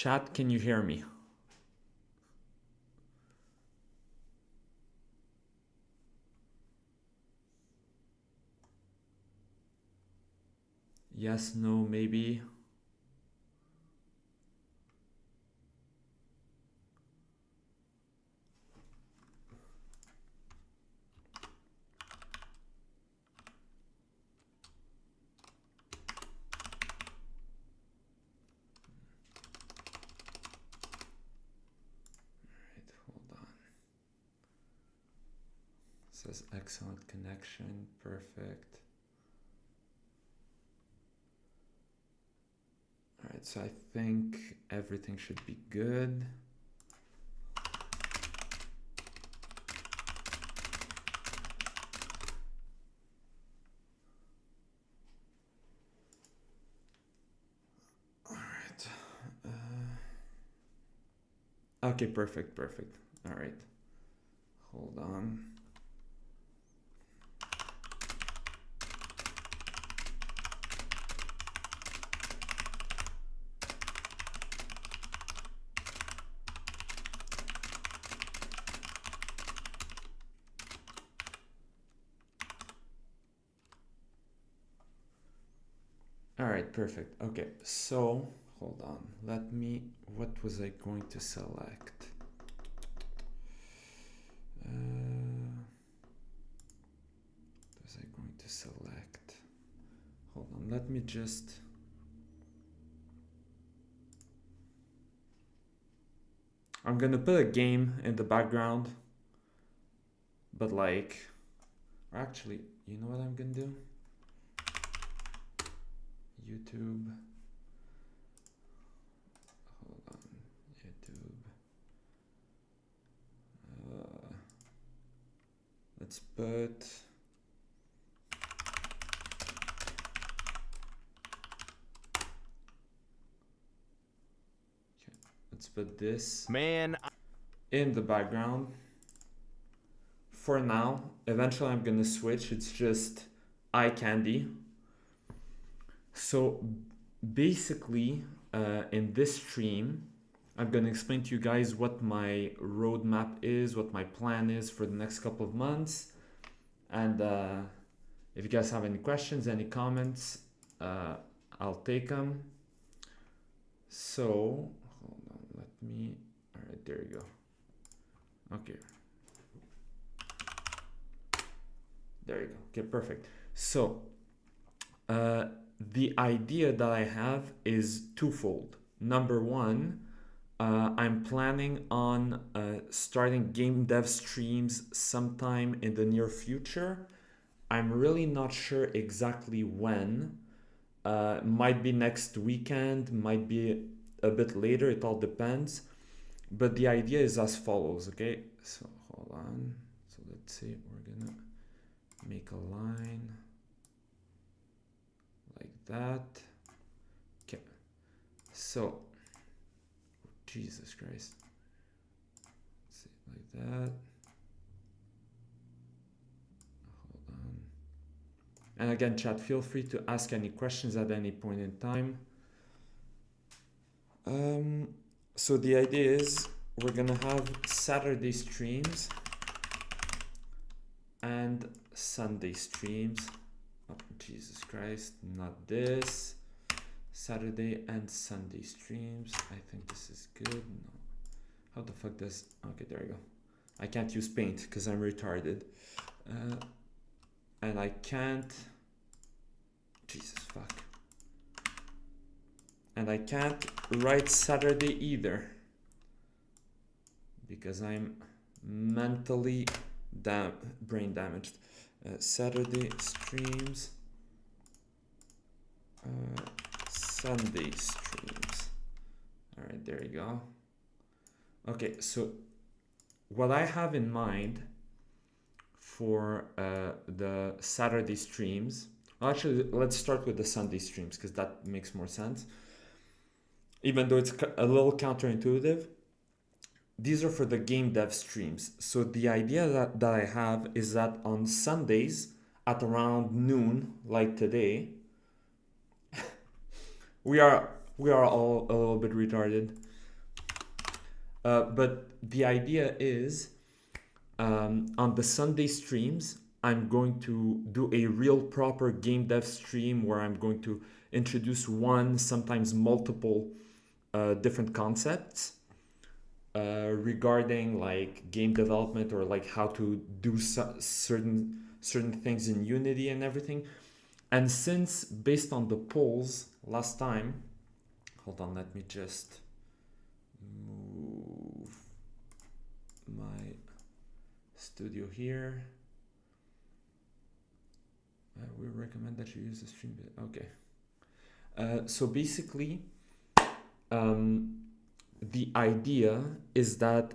Chat, can you hear me? Yes, no, maybe. Right, hold on. It says excellent connection, perfect. All right, so I think everything should be good. All right. Okay, perfect. All right. Hold on. All right, perfect. Okay, so hold on. What was I going to select? Was I going to select? Hold on, let me just. I'm gonna put a game in the background, but like, or actually, you know what I'm gonna do? YouTube. Hold on, YouTube. Let's put. Okay, let's put this in the background. For now, eventually I'm gonna switch. It's just eye candy. So basically, in this stream, I'm gonna explain to you guys what my roadmap is, what my plan is for the next couple of months, and if you guys have any questions, any comments, I'll take them. So hold on, let me. All right, there you go. Okay. There you go. Okay, perfect. So the idea that I have is twofold. Number one, I'm planning on starting game dev streams sometime in the near future. I'm really not sure exactly when. Might be next weekend, might be a bit later, it all depends. But the idea is as follows, okay? So hold on. So let's see, we're gonna make a line like that. Okay. So, Jesus Christ. Let's see, like that. Hold on. And again, chat, feel free to ask any questions at any point in time. So the idea is we're gonna have Saturday streams and Sunday streams. Oh, Jesus Christ, not this. Saturday and Sunday streams. I think this is good. No. How the fuck does... Okay, there you go. I can't use Paint because I'm retarded. And I can't... Jesus fuck. And I can't write Saturday either. Because I'm mentally brain damaged. Saturday streams. Sunday streams. All right, there you go. Okay, so what I have in mind for the Saturday streams, well, actually, let's start with the Sunday streams because that makes more sense. Even though it's a little counterintuitive, these are for the game dev streams. So the idea that I have is that on Sundays at around noon, like today, we are all a little bit retarded. But the idea is on the Sunday streams, I'm going to do a real proper game dev stream where I'm going to introduce one, sometimes multiple different concepts regarding like game development or like how to do certain things in Unity and everything. And since based on the polls last time, hold on, let me just move my studio here. We recommend that you use the stream bit. Okay. So basically, the idea is that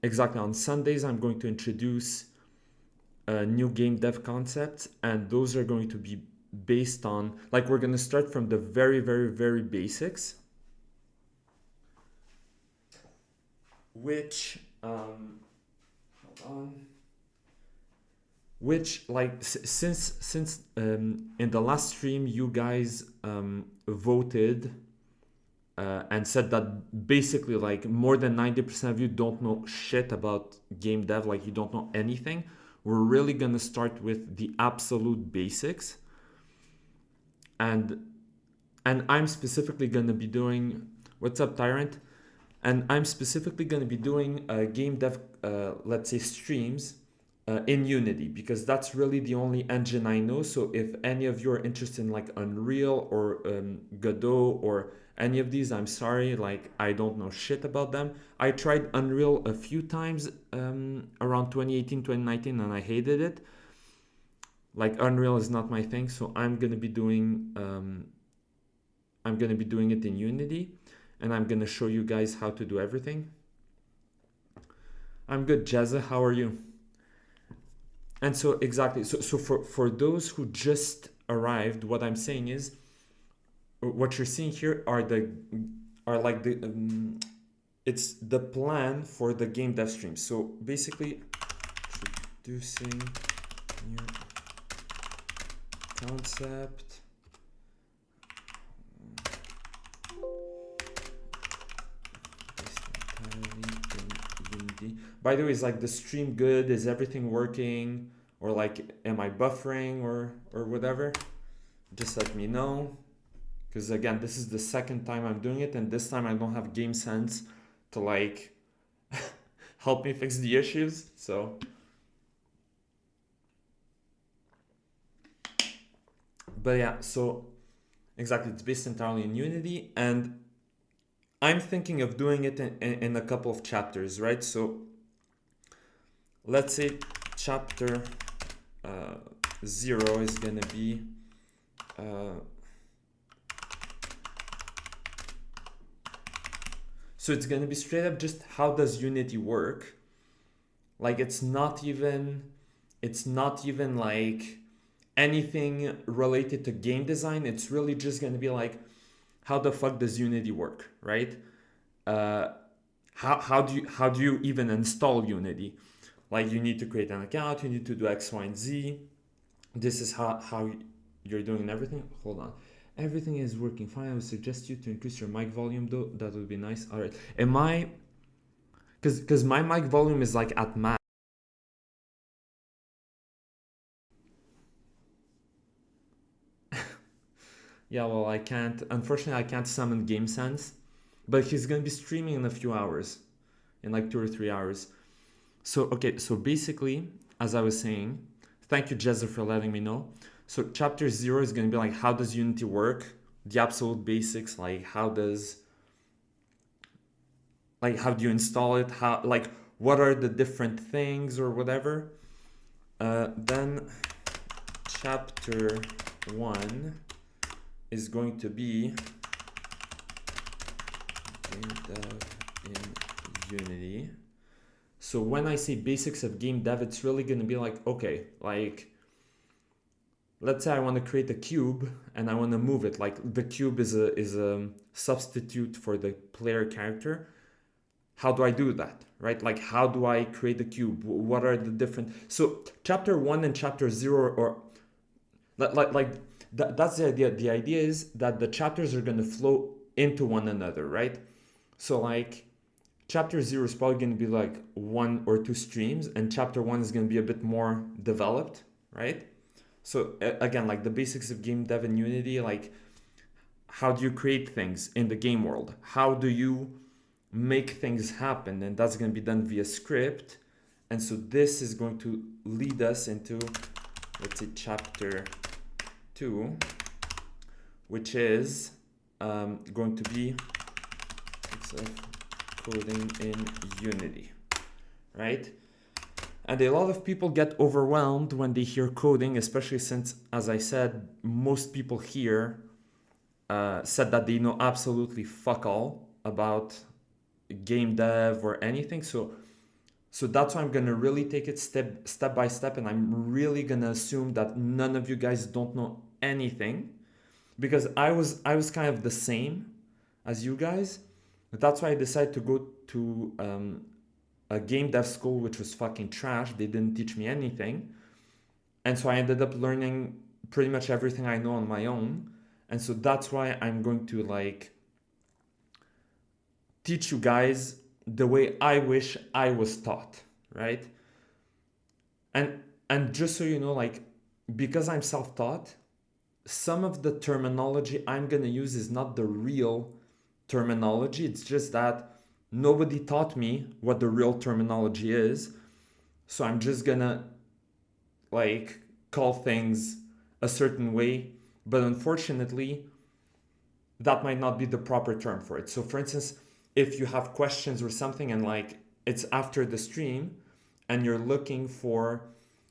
exactly on Sundays I'm going to introduce new game dev concepts, and those are going to be based on, like, we're going to start from the very basics, which hold on, which like since in the last stream you guys voted and said that basically like more than 90% of you don't know shit about game dev, like you don't know anything. We're really gonna start with the absolute basics, and I'm specifically gonna be doing, what's up Tyrant, and I'm specifically gonna be doing game dev let's say streams in Unity, because that's really the only engine I know. So if any of you are interested in like Unreal or Godot or any of these, I'm sorry, like I don't know shit about them. I tried Unreal a few times around 2018, 2019, and I hated it. Like Unreal is not my thing, so I'm gonna be doing it in Unity, and I'm gonna show you guys how to do everything. I'm good, Jazza. How are you? And so exactly, so for those who just arrived, what I'm saying is, what you're seeing here are like the it's the plan for the game dev stream. So basically, introducing new concept. By the way, is like the stream good? Is everything working? Or like, am I buffering or whatever? Just let me know. Because again, this is the second time I'm doing it, and this time I don't have Game Sense to like help me fix the issues. So, but yeah, so exactly, it's based entirely in Unity, and I'm thinking of doing it in a couple of chapters, right? So let's say chapter 0 is gonna be so it's gonna be straight up just how does Unity work. Like it's not even like anything related to game design. It's really just gonna be like, how the fuck does Unity work, right? How do you even install Unity? Like you need to create an account, you need to do X, Y, and Z. This is how you're doing everything. Hold on. Everything is working fine. I would suggest you to increase your mic volume though. That would be nice. All right. Am I? Because my mic volume is like at max. Yeah, well, I can't. Unfortunately, I can't summon Game Sense. But he's gonna be streaming in a few hours, in like 2 or 3 hours. So okay. So basically, as I was saying, thank you, Jezza, for letting me know. So chapter 0 is gonna be like, how does Unity work? The absolute basics, like how do you install it? How, like, what are the different things or whatever? Then chapter 1 is going to be game dev in Unity. So when I say basics of game dev, it's really going to be like, okay, like let's say I want to create a cube and I want to move it. Like the cube is a substitute for the player character. How do I do that, right? Like how do I create a cube? What are the different? So chapter 1 and chapter 0, or that's the idea. The idea is that the chapters are going to flow into one another, right? So like chapter 0 is probably going to be like 1 or 2 streams, and chapter 1 is going to be a bit more developed, right? So again, like the basics of game dev in Unity, like how do you create things in the game world? How do you make things happen? And that's going to be done via script. And so this is going to lead us into, let's say, chapter 2, which is going to be coding in Unity, right? And a lot of people get overwhelmed when they hear coding, especially since, as I said, most people here said that they know absolutely fuck all about game dev or anything. So that's why I'm gonna really take it step by step, and I'm really gonna assume that none of you guys don't know anything, because I was kind of the same as you guys. That's why I decided to go to a game dev school, which was fucking trash. They didn't teach me anything. And so I ended up learning pretty much everything I know on my own. And so that's why I'm going to like teach you guys the way I wish I was taught, right? And just so you know, like, because I'm self-taught, some of the terminology I'm gonna use is not the real terminology. It's just that nobody taught me what the real terminology is. So I'm just gonna like call things a certain way, but unfortunately, that might not be the proper term for it. So for instance, if you have questions or something and like it's after the stream and you're looking for,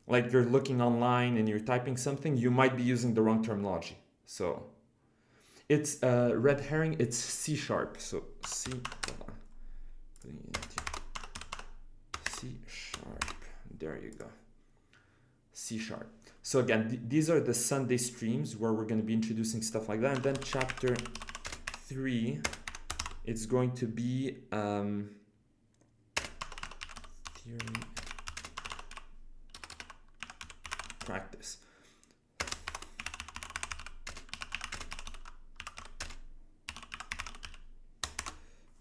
like you're looking online and you're typing something, you might be using the wrong terminology. So it's red herring, it's C#. So C, hold on. C#, there you go. C#. So again, these are the Sunday streams where we're going to be introducing stuff like that. And then chapter 3, it's going to be theory practice.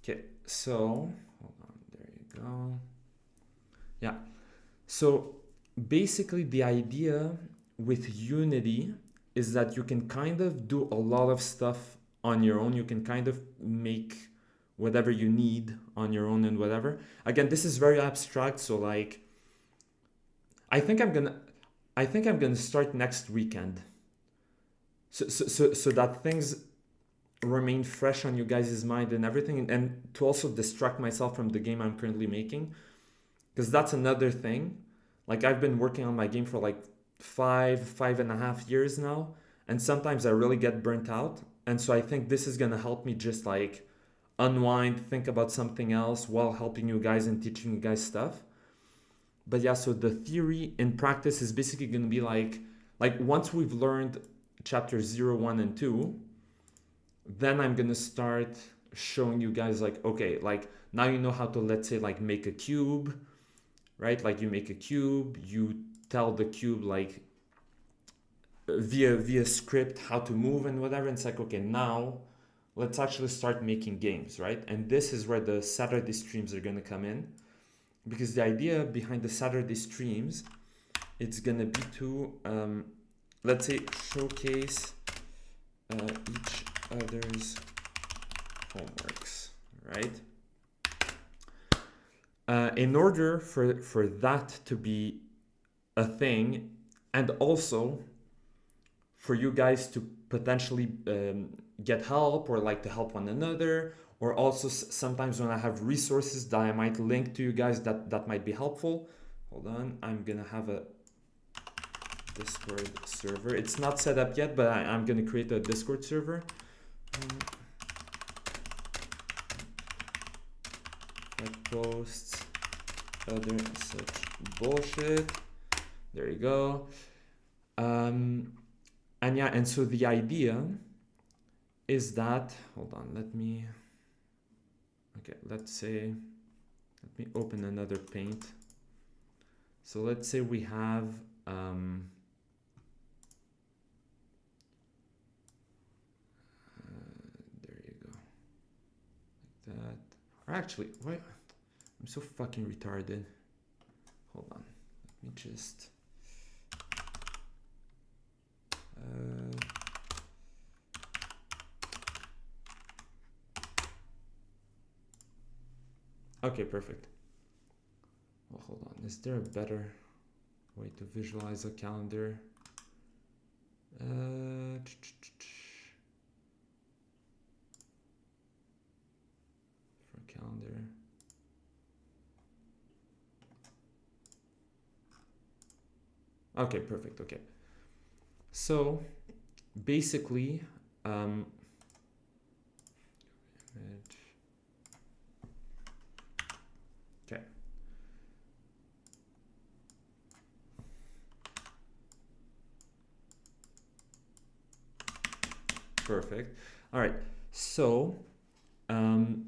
Okay, so hold on, there you go. Yeah, so basically the idea with Unity is that you can kind of do a lot of stuff on your own. You can kind of make whatever you need on your own and whatever. Again, this is very abstract, so like I think I'm gonna start next weekend. So that things remain fresh on you guys' mind and everything, and to also distract myself from the game I'm currently making, because that's another thing. Like I've been working on my game for like 5.5 years now, and sometimes I really get burnt out. And so I think this is gonna help me just like unwind, think about something else while helping you guys and teaching you guys stuff. But yeah, so the theory in practice is basically gonna be like once we've learned chapter 0, 1, and 2, then I'm gonna start showing you guys like, okay, like now you know how to, let's say, like make a cube, right? Like you make a cube, you tell the cube like via script how to move and whatever. And it's like, okay, now let's actually start making games, right? And this is where the Saturday streams are gonna come in, because the idea behind the Saturday streams, it's gonna be to, let's say, showcase each other's homeworks, right? In order for that to be a thing, and also for you guys to potentially get help, or like to help one another, or also sometimes when I have resources that I might link to you guys that might be helpful. Hold on, I'm gonna have a Discord server. It's not set up yet, but I'm gonna create a Discord server. That posts other such bullshit. There you go. And yeah, and so the idea is that, hold on, let's let me open another paint. So let's say we have, there you go, like that. Or actually, wait, I'm so fucking retarded. Hold on. Let me just... okay, perfect. Well, hold on. Is there a better way to visualize a calendar? For calendar. Okay, perfect. Okay. So basically, okay. Perfect. All right. So, hold on.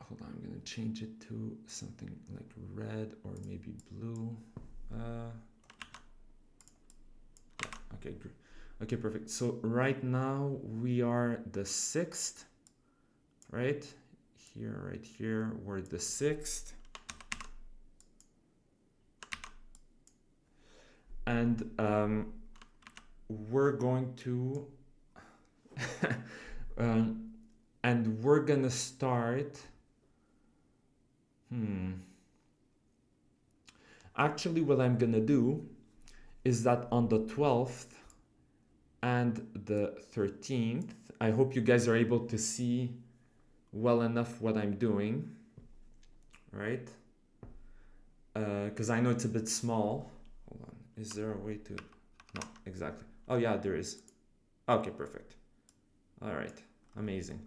I'm gonna change it to something like red or maybe blue. Yeah. Okay. Okay. Perfect. So right now we are the 6th, right? Here, right here, we're the 6th. And we're going to and we're gonna start actually what I'm gonna do is that on the 12th and the 13th, I hope you guys are able to see well enough what I'm doing, right? Because I know it's a bit small. Hold on, is there a way to... No, exactly. Oh yeah, there is. Okay, perfect. All right, amazing.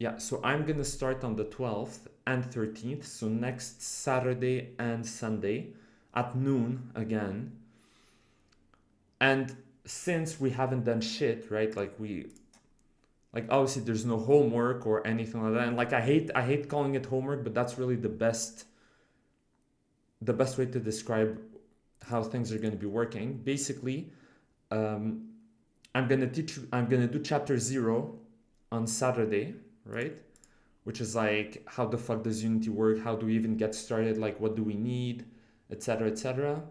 Yeah, so I'm gonna start on the 12th and 13th, so next Saturday and Sunday at noon again. And since we haven't done shit, right? Like obviously there's no homework or anything like that. And like I hate calling it homework, but that's really the best way to describe how things are going to be working. Basically, I'm gonna do chapter 0 on Saturday, right? Which is like, how the fuck does Unity work? How do we even get started? Like, what do we need, etc., etc.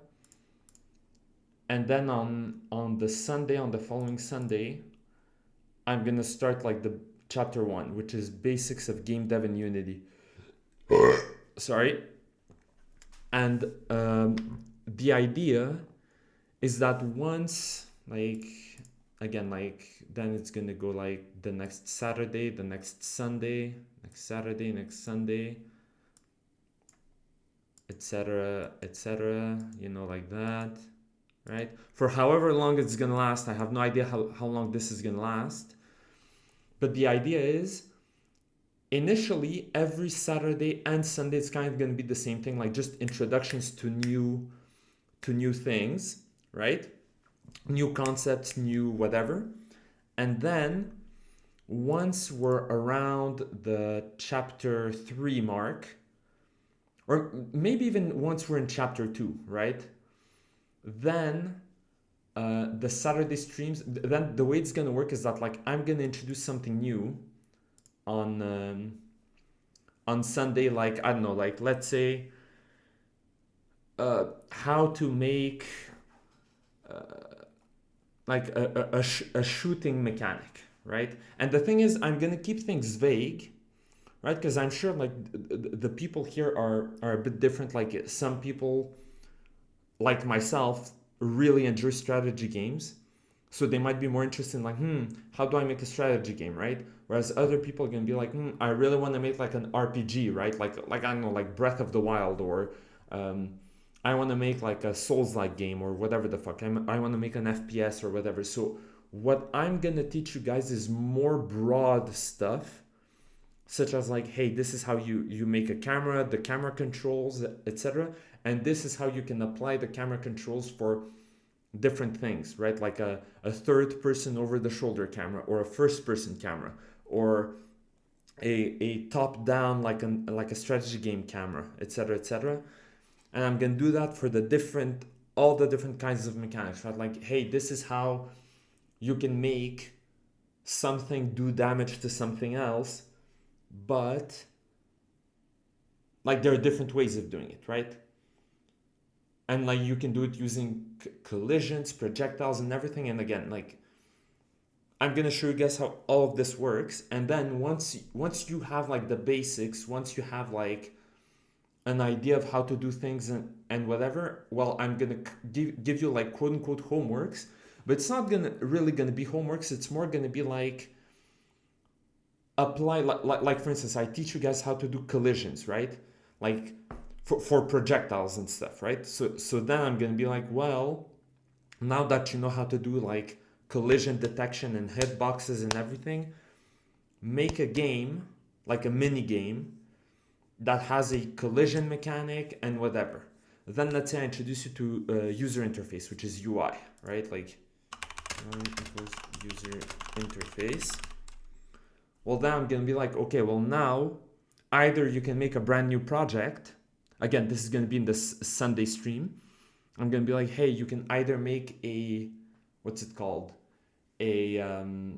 And then on the Sunday, on the following Sunday, I'm gonna start like the chapter 1, which is basics of game dev in Unity. Sorry. And the idea is that once, like, again, like, then it's gonna go like the next Saturday, the next Sunday, next Saturday, next Sunday, etc., etc., you know, like that, right? For however long it's gonna last. I have no idea how long this is gonna last. But the idea is, initially, every Saturday and Sunday, it's kind of gonna be the same thing, like just introductions to new things, right? New concepts, new whatever. And then once we're around the chapter 3 mark, or maybe even once we're in chapter 2, right? Then the Saturday streams, then the way it's gonna work is that like I'm gonna introduce something new on Sunday, like I don't know, like let's say how to make like a shooting mechanic, right? And the thing is, I'm gonna keep things vague, right? Because I'm sure like the people here are a bit different. Like some people, like myself, really enjoy strategy games, so they might be more interested in like, how do I make a strategy game, right? Whereas other people are gonna be like, I really want to make like an RPG, right? Like I don't know, like Breath of the Wild, or I want to make like a Souls-like game, or whatever the fuck. I want to make an FPS or whatever. So what I'm gonna teach you guys is more broad stuff, such as like, hey, this is how you make a camera, the camera controls, etc. And this is how you can apply the camera controls for different things, right? Like a third person over the shoulder camera, or a first person camera, or a top down like a strategy game camera, etc., etc. And I'm gonna do that for all the different kinds of mechanics, right? Like, hey, this is how you can make something do damage to something else, but like there are different ways of doing it, right? And like you can do it using collisions, projectiles, and everything. And again, like I'm gonna show you guys how all of this works. And then once you have like the basics, once you have like an idea of how to do things and whatever, well, I'm gonna give you like quote unquote homeworks, but it's not really gonna be homeworks. It's more gonna be like apply like for instance, I teach you guys how to do collisions, right? Like for projectiles and stuff, right? So then I'm gonna be like, well, now that you know how to do like collision detection and hitboxes and everything, make a game, like a mini game that has a collision mechanic and whatever. Then let's say I introduce you to user interface, which is UI, right? Like user interface. Well, then I'm gonna be like, okay, well now either you can make a brand new project. Again, this is gonna be in this Sunday stream. I'm gonna be like, hey, you can either make a, what's it called? You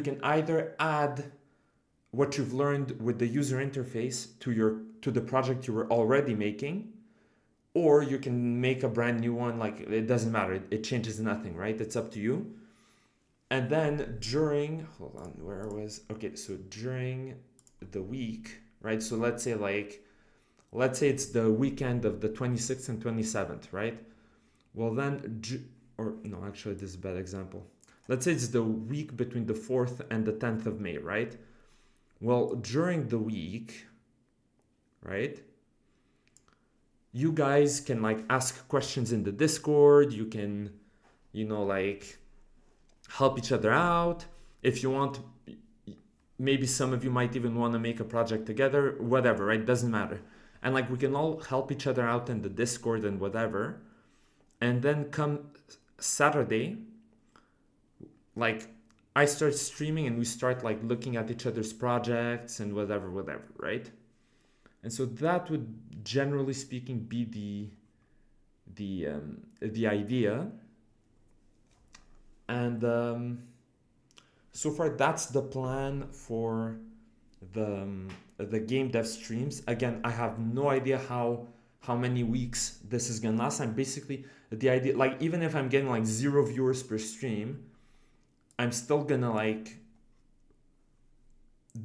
can either add what you've learned with the user interface to the project you were already making, or you can make a brand new one. Like it doesn't matter, it changes nothing, right? It's up to you. And then during, hold on, where was, okay, so during the week, right? So let's say it's the weekend of the 26th and 27th, right? Well then, or no, actually this is a bad example. Let's say it's the week between the 4th and the 10th of May, right? Well, during the week, right? You guys can like ask questions in the Discord. You can, like help each other out. If you want, maybe some of you might even want to make a project together, whatever, right? Doesn't matter. And like we can all help each other out in the Discord and whatever. And then come Saturday, like I start streaming and we start like looking at each other's projects and whatever, right? And so that would, generally speaking, be the idea. And so far, that's the plan for the game dev streams. Again, I have no idea how many weeks this is gonna last. I'm basically, the idea, like even if I'm getting like 0 viewers per stream, I'm still gonna like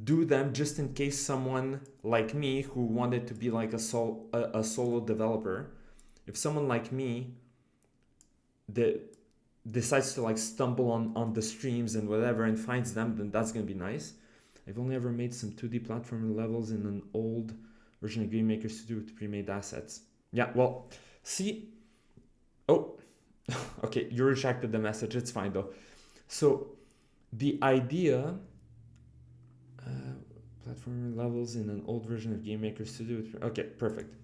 do them just in case someone like me who wanted to be like a solo developer, if someone like me that decides to like stumble on the streams and whatever and finds them, then that's gonna be nice. I've only ever made some 2D platformer levels in an old version of Game Maker Studio with pre-made assets. Yeah, well, see, oh, okay, you retracted the message, it's fine though. So the idea, platformer levels in an old version of Game Maker Studio. Okay, perfect.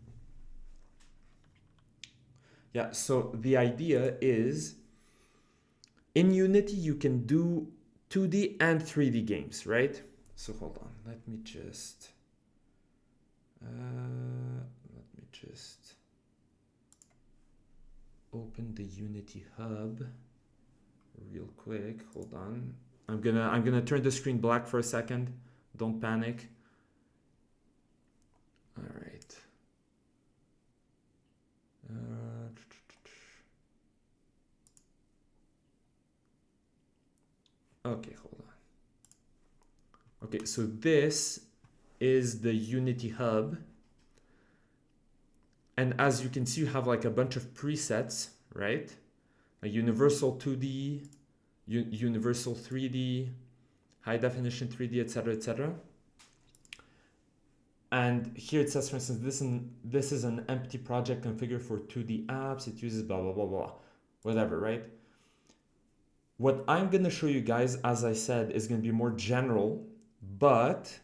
Yeah, so the idea is in Unity you can do 2D and 3D games, right? So hold on, let me just open the Unity Hub real quick. Hold on. I'm gonna turn the screen black for a second. Don't panic. All right. Okay, hold on. Okay, so this is the Unity Hub. And as you can see, you have like a bunch of presets, right? A universal 2D, universal 3D, high definition 3D, etc., etc. And here it says, for instance, this is an empty project configured for 2D apps. It uses blah, blah, blah, blah, whatever, right? What I'm going to show you guys, as I said, is going to be more general, but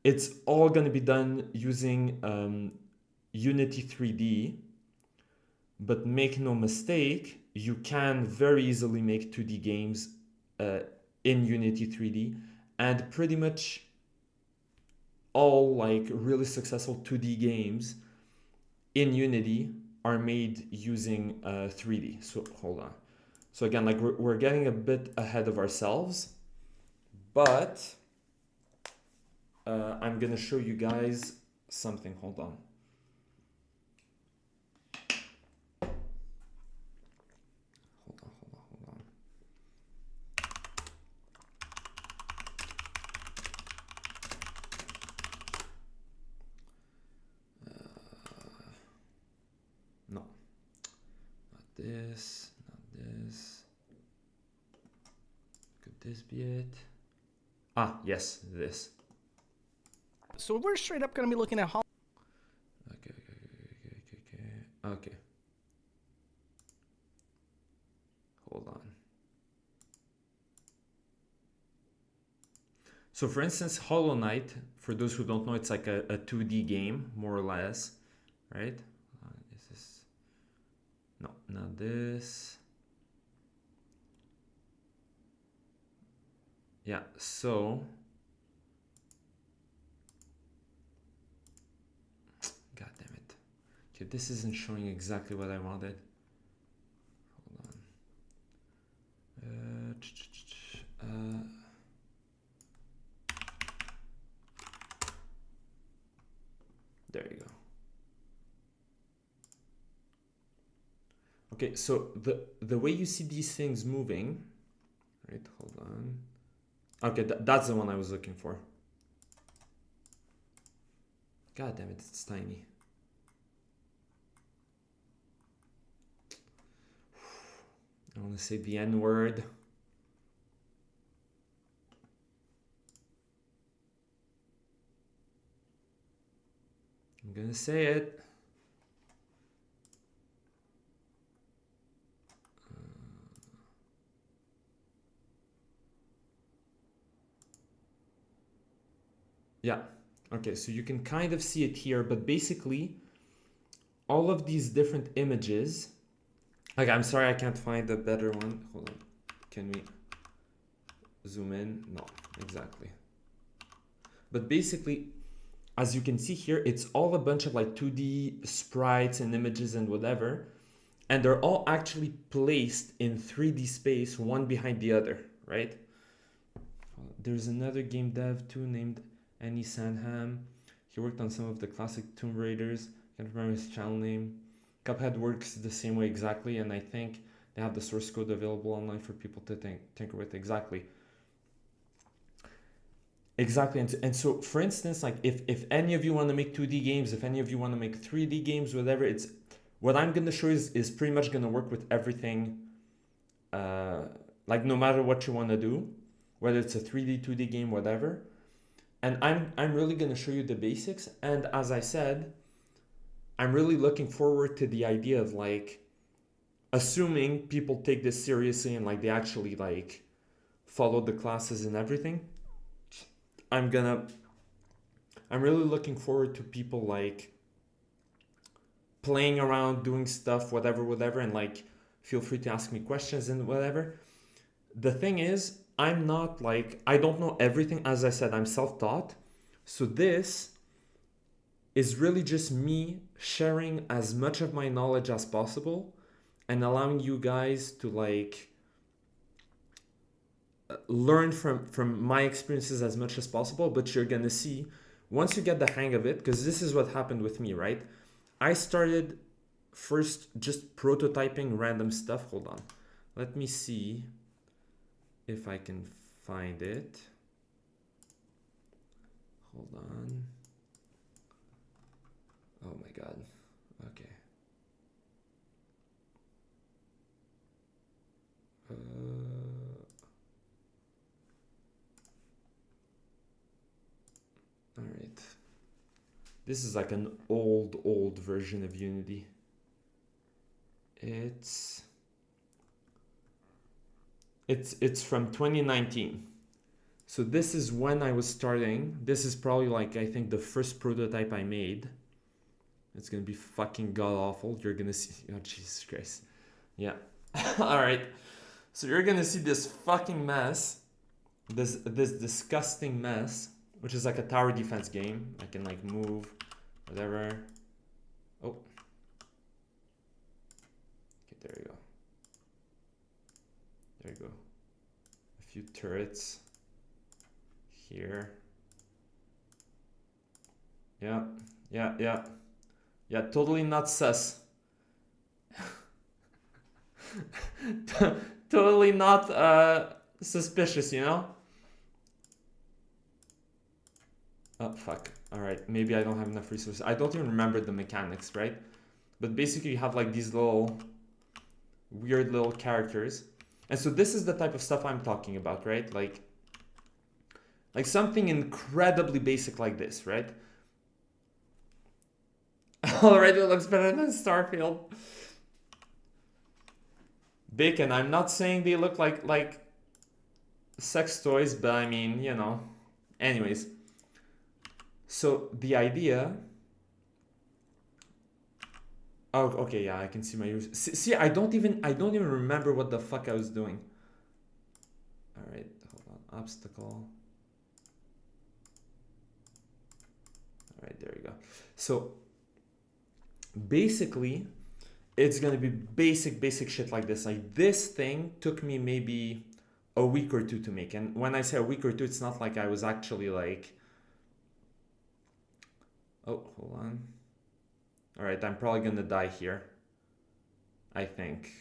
it's all going to be done using Unity 3D. But make no mistake, you can very easily make 2D games in Unity 3D, and pretty much all like really successful 2D games in Unity are made using 3D. So hold on. So again, like we're getting a bit ahead of ourselves, but I'm gonna show you guys something. Hold on. Hold on. No, not this, not this. Could this be it? Ah, yes, this. So we're straight up going to be looking at Okay. Hold on. So for instance, Hollow Knight, for those who don't know, it's like a 2D game, more or less, right? This is, no, not this. Yeah, so, god damn it. Okay, this isn't showing exactly what I wanted. Hold on. There you go. Okay, so the way you see these things moving, right? Hold on. Okay, that's the one I was looking for. God damn it, it's tiny. I want to say the N word. I'm gonna say it. Yeah, okay, so you can kind of see it here, but basically all of these different images, like, I'm sorry I can't find a better one. Hold on, can we zoom in? No, exactly. But basically, as you can see here, it's all a bunch of like 2D sprites and images and whatever, and they're all actually placed in 3D space, one behind the other, right? There's another game dev too named Annie Sandham. He worked on some of the classic Tomb Raiders. I can't remember his channel name. Cuphead works the same way exactly, and I think they have the source code available online for people to tinker with. Exactly. And so for instance, like if any of you want to make 2D games, if any of you want to make 3D games, whatever, it's what I'm going to show is pretty much going to work with everything, like no matter what you want to do, whether it's a 3D 2D game, whatever. And I'm really going to show you the basics, and as I said, I'm really looking forward to the idea of like, assuming people take this seriously and like they actually like follow the classes and everything. I'm really looking forward to people like playing around, doing stuff, whatever, and like feel free to ask me questions and whatever. The thing is, I'm not like, I don't know everything. As I said, I'm self-taught. So this is really just me sharing as much of my knowledge as possible and allowing you guys to like learn from my experiences as much as possible. But you're gonna see, once you get the hang of it, because this is what happened with me, right? I started first just prototyping random stuff. Hold on, let me see if I can find it. Hold on. Oh my god. Okay. All right. This is like an old version of Unity. It's from 2019. So this is when I was starting. This is probably like, I think the first prototype I made. It's gonna be fucking god awful. You're gonna see, oh Jesus Christ. Yeah. All right. So you're gonna see this fucking mess, this disgusting mess, which is like a tower defense game. I can like move, whatever. Oh. Okay, there you go. There you go. A few turrets here. Yeah, yeah, yeah. Yeah, totally not sus. Totally not suspicious, you know? Oh, fuck. Alright, maybe I don't have enough resources. I don't even remember the mechanics, right? But basically you have like these little weird little characters. And so this is the type of stuff I'm talking about, right? Like something incredibly basic like this, right? Already looks better than Starfield. Bacon, I'm not saying they look like sex toys, but I mean, you know. Anyways, so the idea. Oh, okay, yeah, I can see my use. See, I don't even remember what the fuck I was doing. All right, hold on. Obstacle. All right, there you go. So basically, it's gonna be basic shit like this. Like this thing took me maybe a week or two to make, and when I say a week or two, it's not like I was actually like. Oh, hold on. All right, I'm probably gonna die here. I think.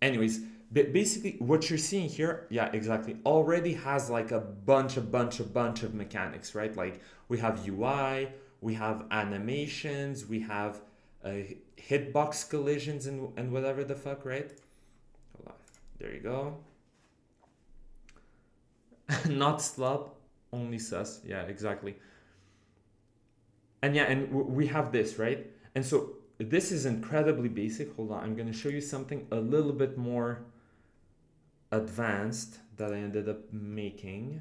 Anyways, basically what you're seeing here, yeah, exactly, already has like a bunch of mechanics, right? Like we have UI, we have animations, we have hitbox collisions and whatever the fuck, right? Hold on. There you go. Not slop, only sus. Yeah, exactly. And yeah, and we have this, right? And so this is incredibly basic. Hold on, I'm gonna show you something a little bit more advanced that I ended up making.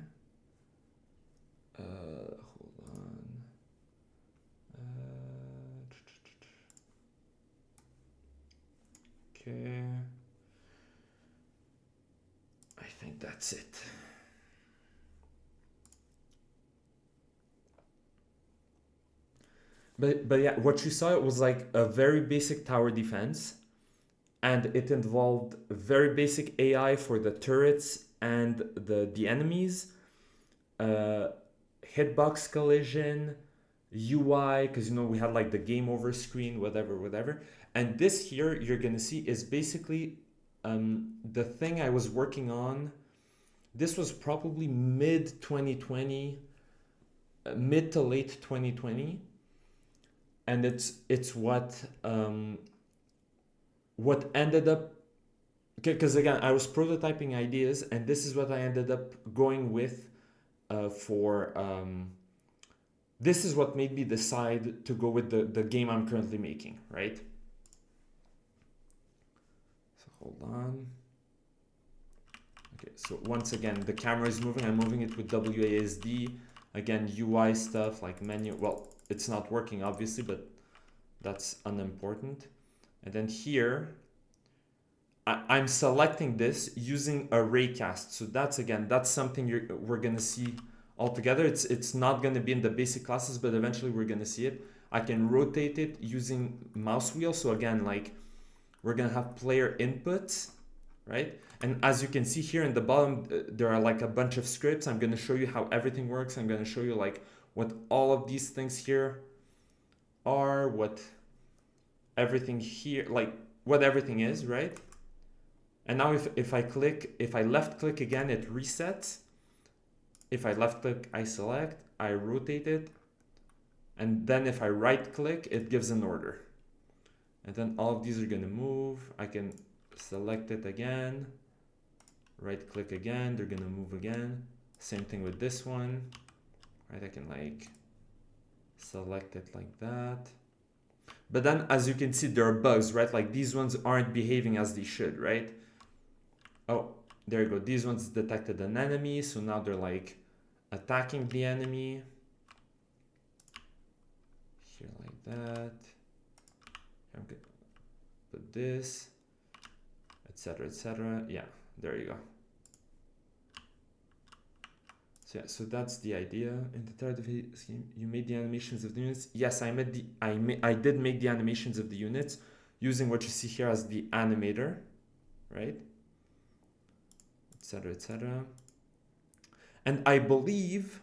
Hold on. Okay. I think that's it. But yeah, what you saw was like a very basic tower defense, and it involved very basic AI for the turrets and the enemies, uh, hitbox collision, UI, because you know we had like the game over screen, whatever. And this here you're gonna see is basically the thing I was working on. This was probably mid 2020, mid to late 2020, and it's what ended up, because again I was prototyping ideas, and this is what I ended up going with for this is what made me decide to go with the game I'm currently making, right? So hold on. Okay, so once again, the camera is moving. I'm moving it with WASD. Again, UI stuff like menu. Well, it's not working obviously, but that's unimportant. And then here, I'm selecting this using a raycast. So that's something we're gonna see altogether. It's not gonna be in the basic classes, but eventually we're gonna see it. I can rotate it using mouse wheel. So again, like we're gonna have player inputs, right? And as you can see here in the bottom, there are like a bunch of scripts. I'm gonna show you how everything works. I'm gonna show you like what all of these things here are, what everything here, like what everything is, right? And now if I left click again, it resets. If I left click, I select, I rotate it. And then if I right click, it gives an order. And then all of these are gonna move. I can select it again, right click again, they're gonna move again. Same thing with this one, right? I can like select it like that. But then as you can see, there are bugs, right? Like these ones aren't behaving as they should, right? Oh, there you go. These ones detected an enemy, so now they're like attacking the enemy. Here like that. I'm gonna put this, etc., etc. Yeah, there you go. So yeah, so that's the idea. In the third scheme, you made the animations of the units. Yes, I did make the animations of the units using what you see here as the animator, right? Etc., etc. And I believe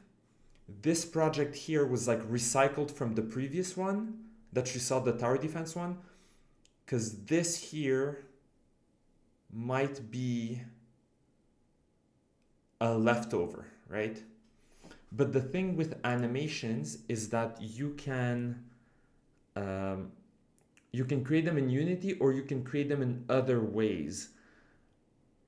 This project here was like recycled from the previous one that you saw, the tower defense one, because this here might be a leftover, right? But the thing with animations is that you can create them in Unity or you can create them in other ways.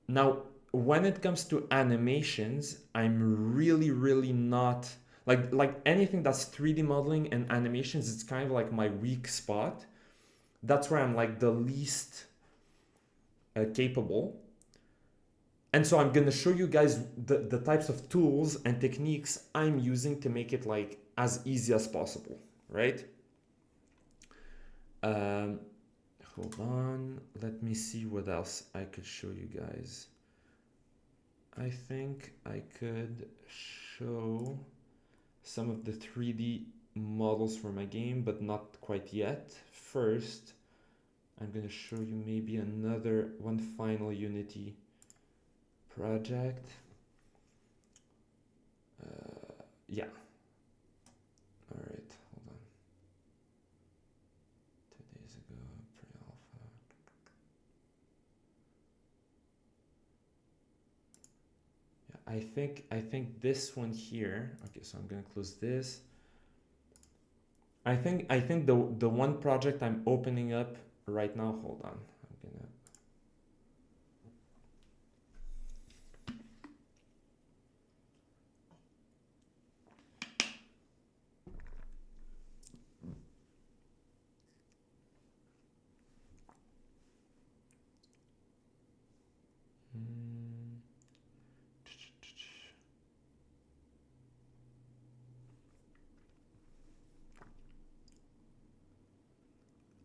Now, when it comes to animations, I'm really not like anything that's 3D modeling and animations. It's kind of like my weak spot. That's where I'm like the least capable. And so I'm gonna show you guys the types of tools and techniques I'm using to make it like as easy as possible, right? Hold on, let me see what else I could show you guys. I think I could show some of the 3D models for my game, but not quite yet. First, I'm gonna show you maybe one final Unity project. Yeah. All right, hold on. 2 days ago, pre-alpha. Yeah, I think this one here. Okay, so I'm gonna close this. I think the one project I'm opening up right now. Hold on. I'm gonna.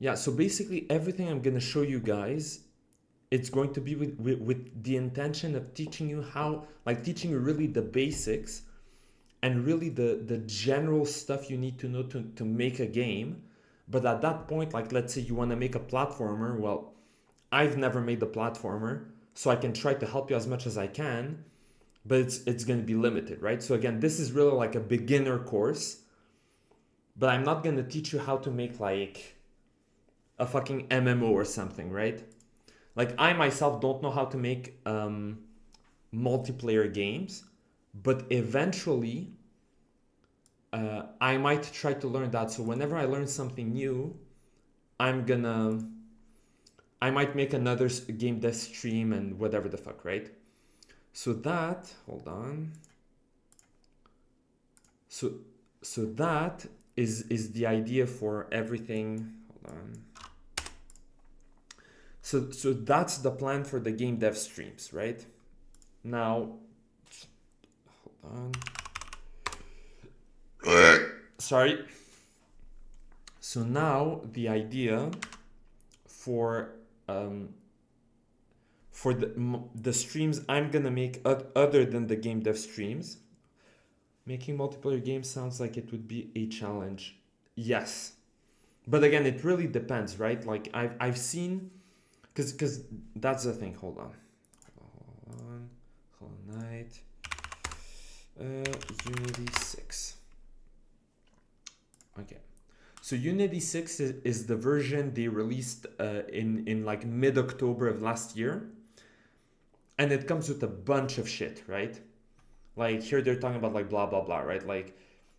Yeah, so basically everything I'm gonna show you guys, it's going to be with the intention of teaching you how, like teaching you really the basics and really the general stuff you need to know to make a game. But at that point, like let's say you wanna make a platformer, well, I've never made the platformer, so I can try to help you as much as I can, but it's gonna be limited, right? So again, this is really like a beginner course, but I'm not gonna teach you how to make like a fucking MMO or something, right? Like I myself don't know how to make multiplayer games, but eventually I might try to learn that. So whenever I learn something new, I might make another game dev stream and whatever the fuck, right? So that, hold on. So that is the idea for everything. Hold on. So that's the plan for the game dev streams, right? Now, hold on. Sorry. So now the idea for the streams I'm gonna make other than the game dev streams, making multiplayer games sounds like it would be a challenge. Yes, but again, it really depends, right? Like I've seen. Because that's the thing. Hold on. Hollow Knight. Unity 6. Okay. So Unity 6 is the version they released in like mid-October of last year. And it comes with a bunch of shit, right? Like here they're talking about like blah, blah, blah, right? Like,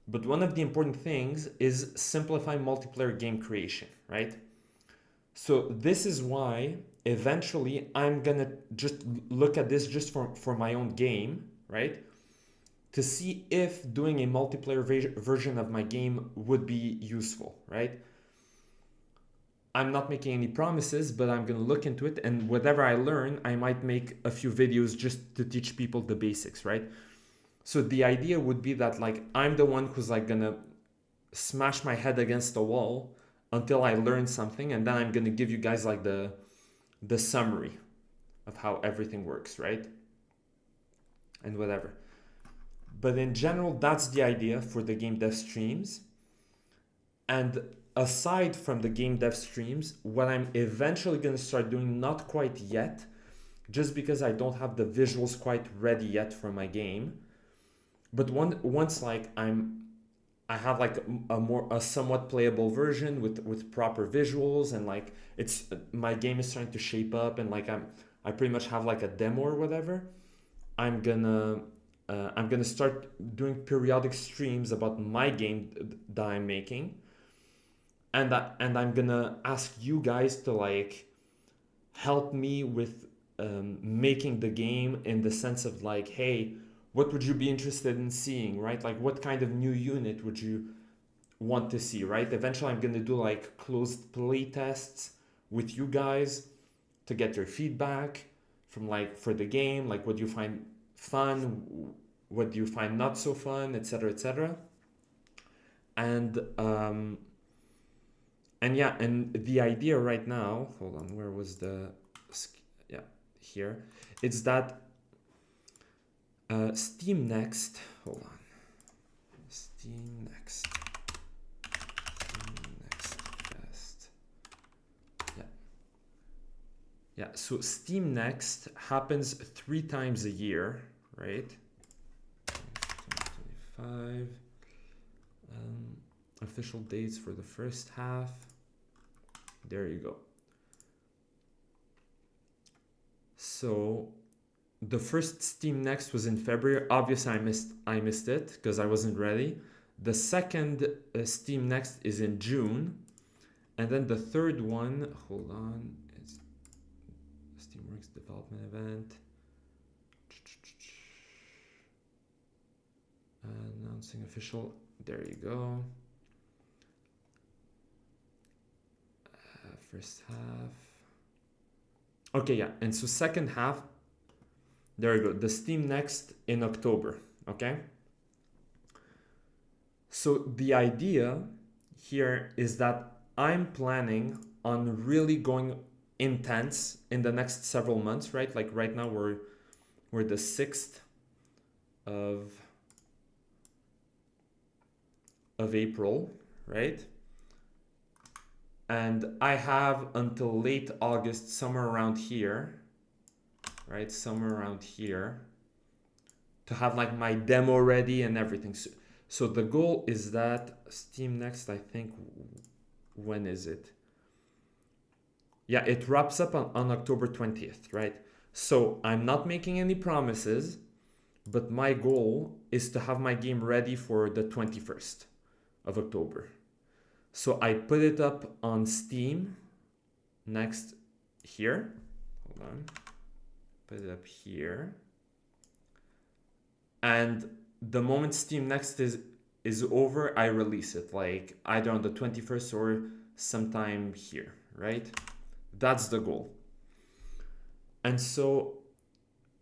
but one of the important things is simplify multiplayer game creation, right? So this is why eventually I'm gonna just look at this just for my own game, right? To see if doing a multiplayer version of my game would be useful, right? I'm not making any promises, but I'm gonna look into it, and whatever I learn, I might make a few videos just to teach people the basics, right? So the idea would be that like I'm the one who's like gonna smash my head against the wall until I learn something, and then I'm gonna give you guys like the summary of how everything works, right? And whatever. But in general, that's the idea for the game dev streams. And aside from the game dev streams, what I'm eventually gonna start doing, not quite yet, just because I don't have the visuals quite ready yet for my game, but once like I have like a somewhat playable version with proper visuals, and like it's my game is starting to shape up, and like I pretty much have like a demo or whatever. I'm gonna start doing periodic streams about my game that I'm making, and I'm gonna ask you guys to like help me with making the game, in the sense of like, hey, what would you be interested in seeing, right? Like, what kind of new unit would you want to see, right? Eventually, I'm gonna do like closed play tests with you guys to get your feedback from like for the game, like what do you find fun, what do you find not so fun, etc., etc. And and yeah, and the idea right now, hold on, where was the, yeah, here, it's that Steam Next, hold on, Steam Next Fest, yeah, yeah. So Steam Next happens 3 times a year, right? 2025. Official dates for the first half. There you go. So the first Steam Next was in February. Obviously, I missed it because I wasn't ready. The second Steam Next is in June, and then the third one, hold on, it's Steamworks development event. Announcing official. There you go. First half. Okay, yeah, and so second half. There you go. The Steam Next in October. Okay. So the idea here is that I'm planning on really going intense in the next several months, right? Like right now we're the 6th of April, right? And I have until late August, somewhere around here, right? Somewhere around here, to have like my demo ready and everything. So the goal is that Steam Next, I think, when is it? Yeah, it wraps up on October 20th, right? So I'm not making any promises, but my goal is to have my game ready for the 21st of October. So I put it up on Steam Next here. Hold on. Put it up here. And the moment Steam Next is over, I release it, like either on the 21st or sometime here, right? That's the goal. And so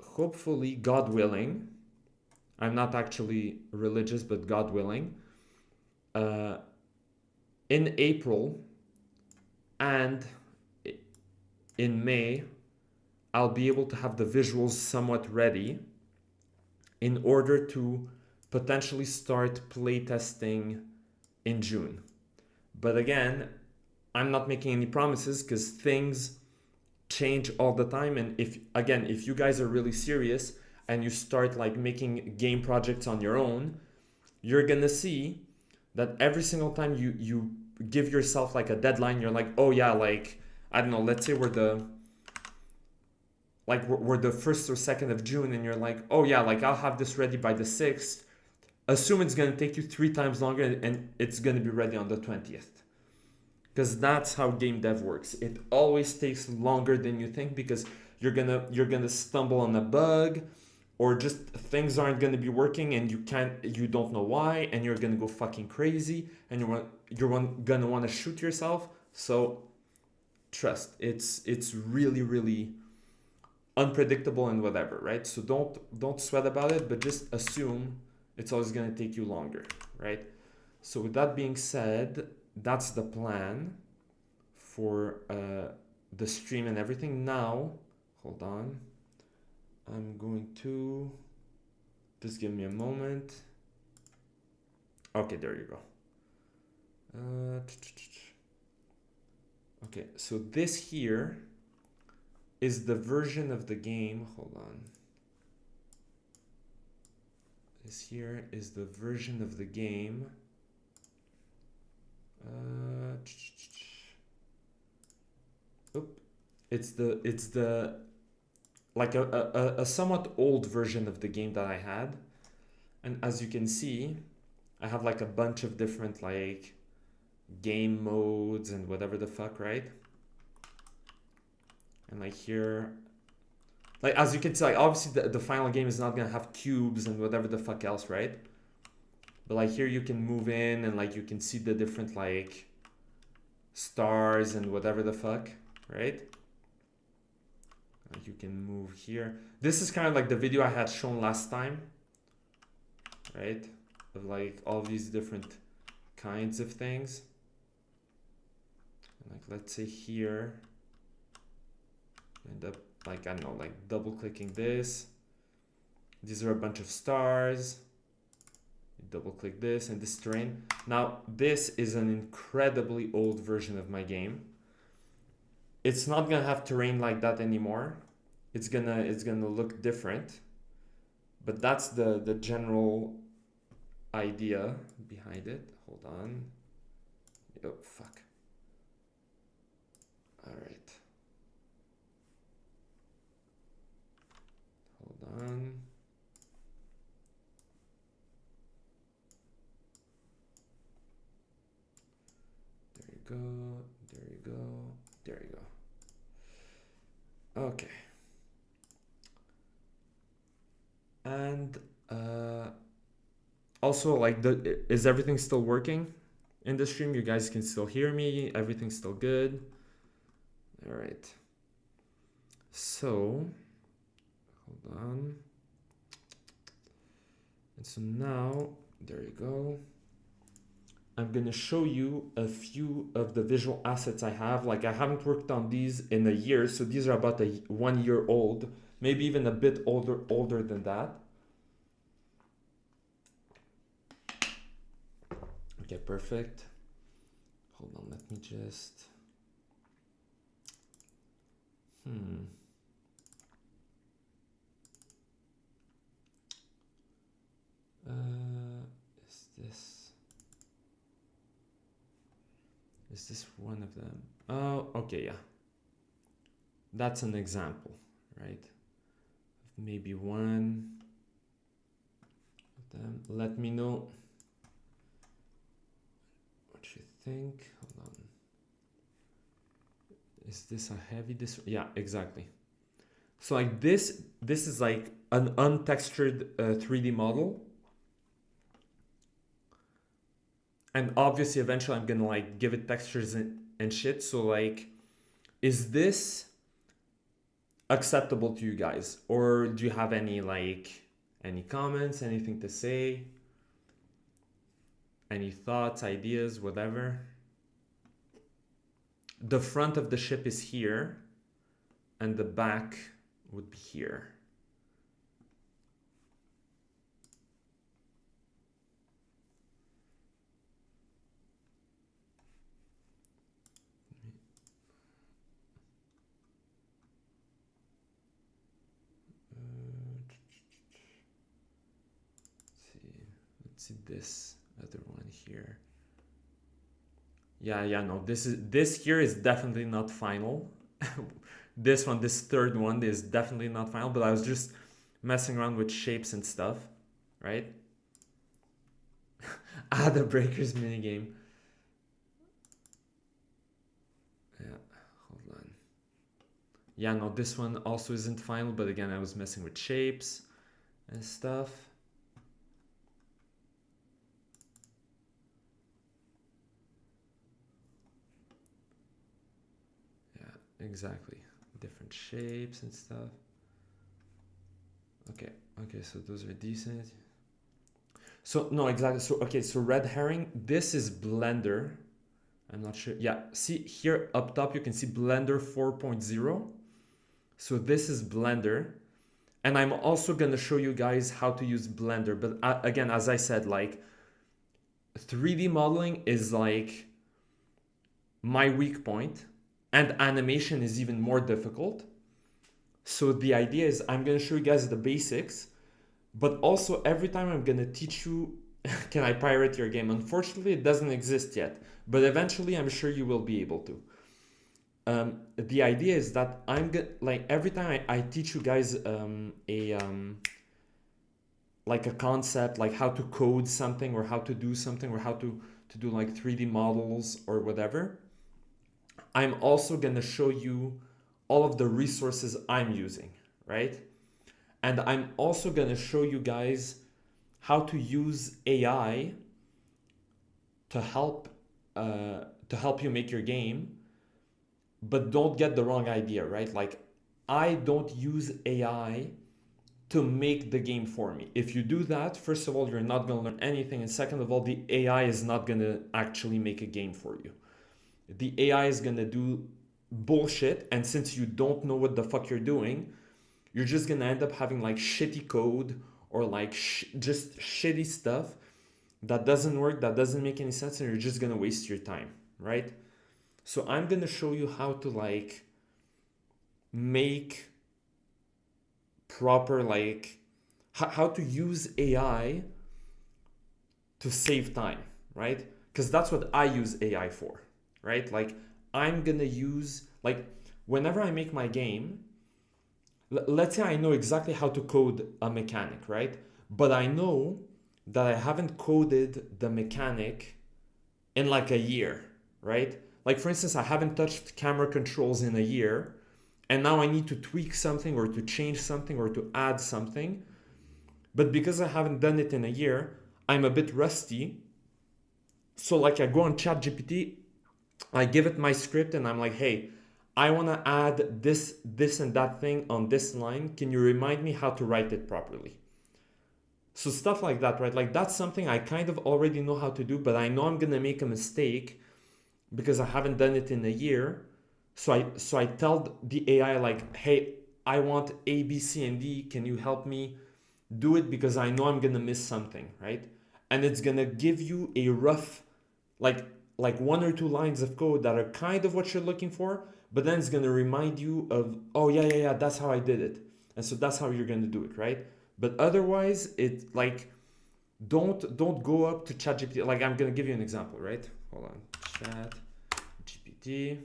hopefully, God willing, I'm not actually religious, but God willing, in April and in May, I'll be able to have the visuals somewhat ready in order to potentially start playtesting in June. But again, I'm not making any promises because things change all the time. And if you guys are really serious and you start like making game projects on your own, you're gonna see that every single time you give yourself like a deadline, you're like, oh yeah, like I don't know, let's say we're the 1st or 2nd of June, and you're like, oh yeah, like I'll have this ready by the 6th. Assume it's gonna take you 3 times longer, and it's gonna be ready on the 20th. Because that's how game dev works. It always takes longer than you think because you're gonna stumble on a bug, or just things aren't gonna be working and you don't know why, and you're gonna go fucking crazy, and you're gonna want to shoot yourself. So trust, it's really, really unpredictable and whatever, right? So don't sweat about it, but just assume it's always gonna take you longer, right? So with that being said, that's the plan for the stream and everything. Now, hold on. I'm going to just give me a moment. Okay, there you go. Okay, so this here is the version of the game. Hold on. This here is the version of the game. It's the like a somewhat old version of the game that I had, and as you can see, I have like a bunch of different like game modes and whatever the fuck, right? And like here, like as you can see, like obviously the final game is not gonna have cubes and whatever the fuck else, right? But like here you can move in and like you can see the different like stars and whatever the fuck, right? Like you can move here. This is kind of like the video I had shown last time, right? Of like all these different kinds of things. Like let's say here, end up like, I don't know, like double clicking this. These are a bunch of stars. You double click this and this terrain. Now this is an incredibly old version of my game. It's not gonna have terrain like that anymore. It's gonna look different. But that's the general idea behind it. Hold on. Oh fuck. Alright. Hold on. There you go. There you go. There you go. Okay. And also, like, is everything still working in the stream? You guys can still hear me? Everything's still good? All right. So, hold on. And so now, there you go. I'm gonna show you a few of the visual assets I have. Like, I haven't worked on these in a year, so these are about 1 year old, maybe even a bit older than that. Okay, perfect. Hold on, let me just... Is this one of them? Oh, okay, yeah. That's an example, right? Maybe one of them. Let me know what you think. Hold on. Is this a heavy yeah, exactly. So like this is like an untextured 3D model. And obviously eventually I'm gonna like give it textures and shit. So like, is this acceptable to you guys? Or do you have any comments, anything to say? Any thoughts, ideas, whatever? The front of the ship is here and the back would be here. Let's see this other one here. Yeah, no, this here is definitely not final. This one, this third one is definitely not final, but I was just messing around with shapes and stuff, right? The breakers minigame. Yeah, hold on. Yeah, no, this one also isn't final, but again, I was messing with shapes and stuff. Yeah, exactly. Different shapes and stuff. Okay, so those are decent. So, no, exactly. So, okay, so red herring, this is Blender. I'm not sure. Yeah, see here up top, you can see Blender 4.0. So this is Blender. And I'm also going to show you guys how to use Blender. But again, as I said, like 3D modeling is like my weak point. And animation is even more difficult. So the idea is I'm going to show you guys the basics. But also every time I'm gonna teach you, can I pirate your game? Unfortunately, it doesn't exist yet, but eventually I'm sure you will be able to. The idea is that like every time I teach you guys like a concept, like how to code something or how to do something or how to do like 3D models or whatever, I'm also gonna show you all of the resources I'm using, right? And I'm also gonna show you guys how to use AI to help you make your game. But don't get the wrong idea, right? Like, I don't use AI to make the game for me. If you do that, first of all, you're not going to learn anything. And second of all, the AI is not going to actually make a game for you. The AI is going to do bullshit. And since you don't know what the fuck you're doing, you're just going to end up having like shitty code or like just shitty stuff that doesn't work, that doesn't make any sense. And you're just going to waste your time, right? So I'm going to show you how to like make proper like how to use AI to save time, right? Because that's what I use AI for, right? Like I'm gonna use like whenever I make my game, let's say I know exactly how to code a mechanic, right? But I know that I haven't coded the mechanic in like a year, right? Like for instance, I haven't touched camera controls in a year, and now I need to tweak something or to change something or to add something. But because I haven't done it in a year, I'm a bit rusty. So like I go on ChatGPT, I give it my script and I'm like, hey, I want to add this and that thing on this line. Can you remind me how to write it properly? So stuff like that, right? Like that's something I kind of already know how to do, but I know I'm going to make a mistake because I haven't done it in a year. So I tell the AI like, hey, I want A, B, C, and D. Can you help me do it because I know I'm gonna miss something, right? And it's gonna give you a rough, like one or two lines of code that are kind of what you're looking for, but then it's gonna remind you of, oh yeah, that's how I did it, and so that's how you're gonna do it, right? But otherwise, it like don't go up to ChatGPT. Like I'm gonna give you an example, right? Hold on, ChatGPT.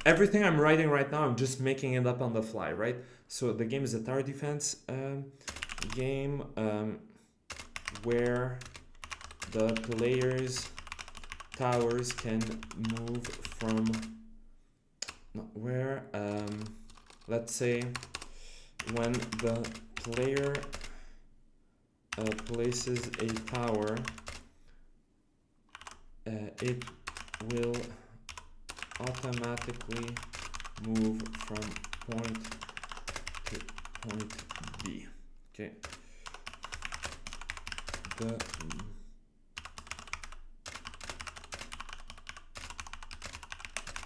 Everything I'm writing right now, I'm just making it up on the fly, right? So the game is a tower defense game where the players' towers can move from where let's say when the player places a tower, it will automatically move from point to point B. Okay. The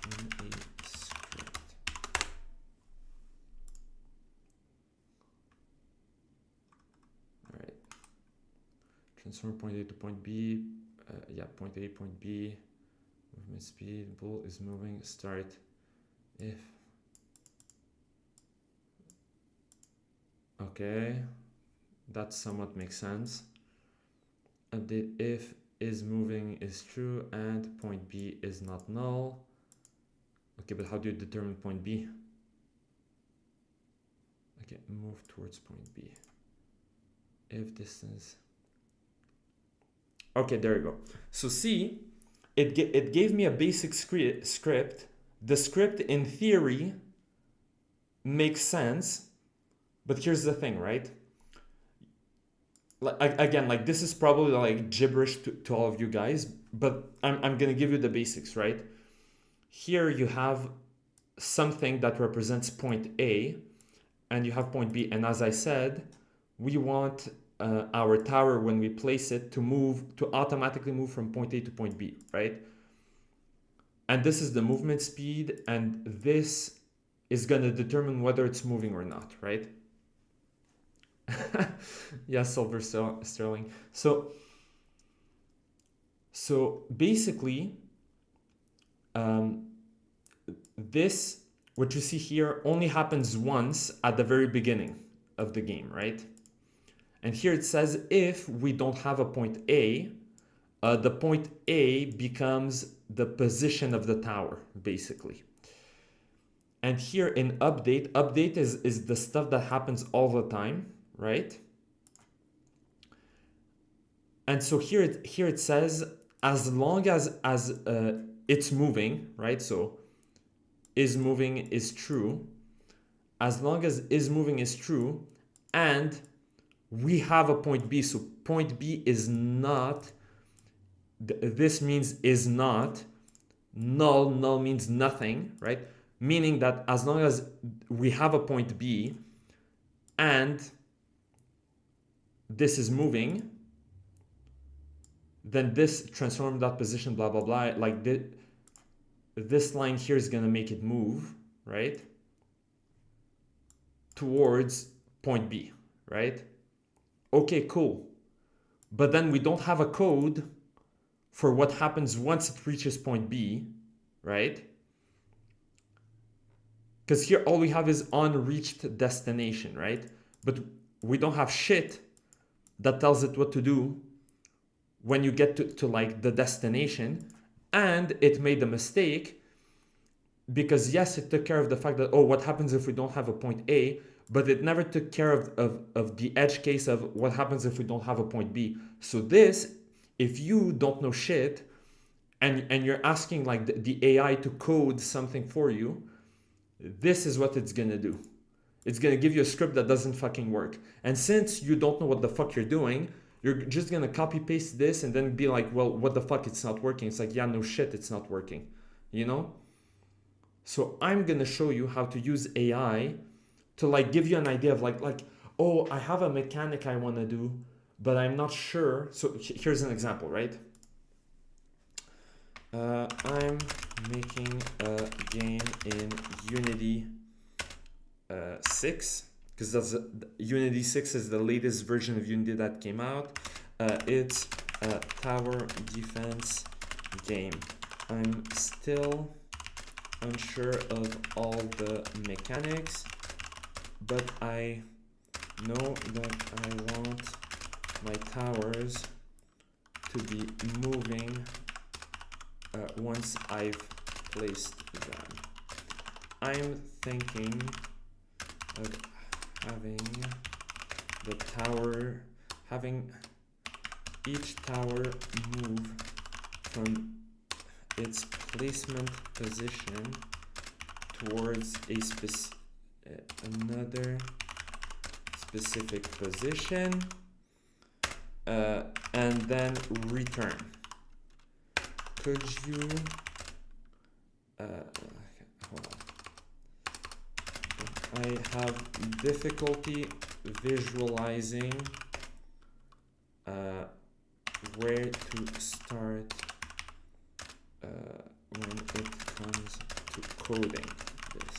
in a script. All right. Transform point A to point B. Yeah, point A, point B. Movement speed, bull is moving, start if. Okay, that somewhat makes sense. The if is moving is true and point B is not null. Okay, but how do you determine point B? Okay, move towards point B. If distance. Okay, there you go. So see, it gave me a basic script. The script in theory makes sense, but here's the thing, right? Like, again, like this is probably like gibberish to all of you guys, but I'm gonna give you the basics, right? Here you have something that represents point A, and you have point B, and as I said, we want our tower, when we place it, to automatically move from point A to point B, right? And this is the movement speed, and this is going to determine whether it's moving or not, right? Yeah, Silver Sterling. So basically, this, what you see here, only happens once at the very beginning of the game, right? And here it says if we don't have a point A, the point A becomes the position of the tower, basically. And here in update is the stuff that happens all the time, right? And so here it says as long as it's moving, right? So is moving is true. As long as is moving is true, and we have a point B. So point B is not, this means is not, null means nothing, right? Meaning that as long as we have a point B and this is moving, then this transform that position, blah, blah, blah, like this line here is going to make it move, right? Towards point B, right? Okay, cool. But then we don't have a code for what happens once it reaches point B, right? Because here all we have is unreached destination, right? But we don't have shit that tells it what to do when you get to like the destination. And it made a mistake because yes, it took care of the fact that, oh, what happens if we don't have a point A, but it never took care of the edge case of what happens if we don't have a point B. So this, if you don't know shit and you're asking like the AI to code something for you, this is what it's gonna do. It's gonna give you a script that doesn't fucking work. And since you don't know what the fuck you're doing, you're just gonna copy paste this and then be like, well, what the fuck, it's not working. It's like, yeah, no shit, it's not working, you know? So I'm gonna show you how to use AI to like give you an idea of like, oh, I have a mechanic I wanna do, but I'm not sure. So here's an example, right? I'm making a game in Unity 6, because that's Unity 6 is the latest version of Unity that came out. It's a tower defense game. I'm still unsure of all the mechanics, but I know that I want my towers to be moving once I've placed them. I'm thinking of having each tower move from its placement position towards another specific position, and then return. Could you hold on. I have difficulty visualizing where to start when it comes to coding this.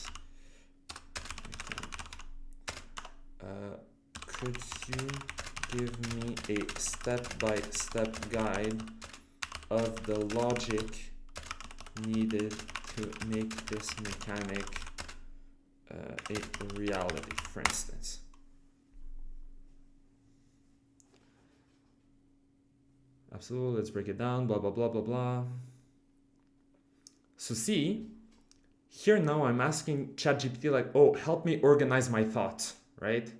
Could you give me a step-by-step guide of the logic needed to make this mechanic a reality, for instance? Absolutely, let's break it down, blah, blah, blah, blah, blah. So see, here now I'm asking ChatGPT like, oh, help me organize my thoughts, right?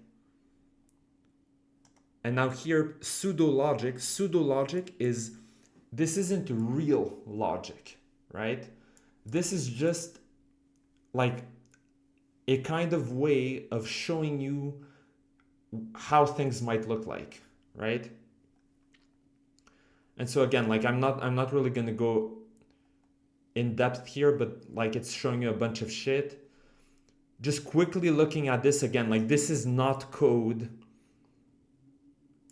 And now here, pseudo logic is, this isn't real logic, right? This is just like a kind of way of showing you how things might look like, right? And so again, like I'm not really gonna go in depth here, but like it's showing you a bunch of shit. Just quickly looking at this again, like this is not code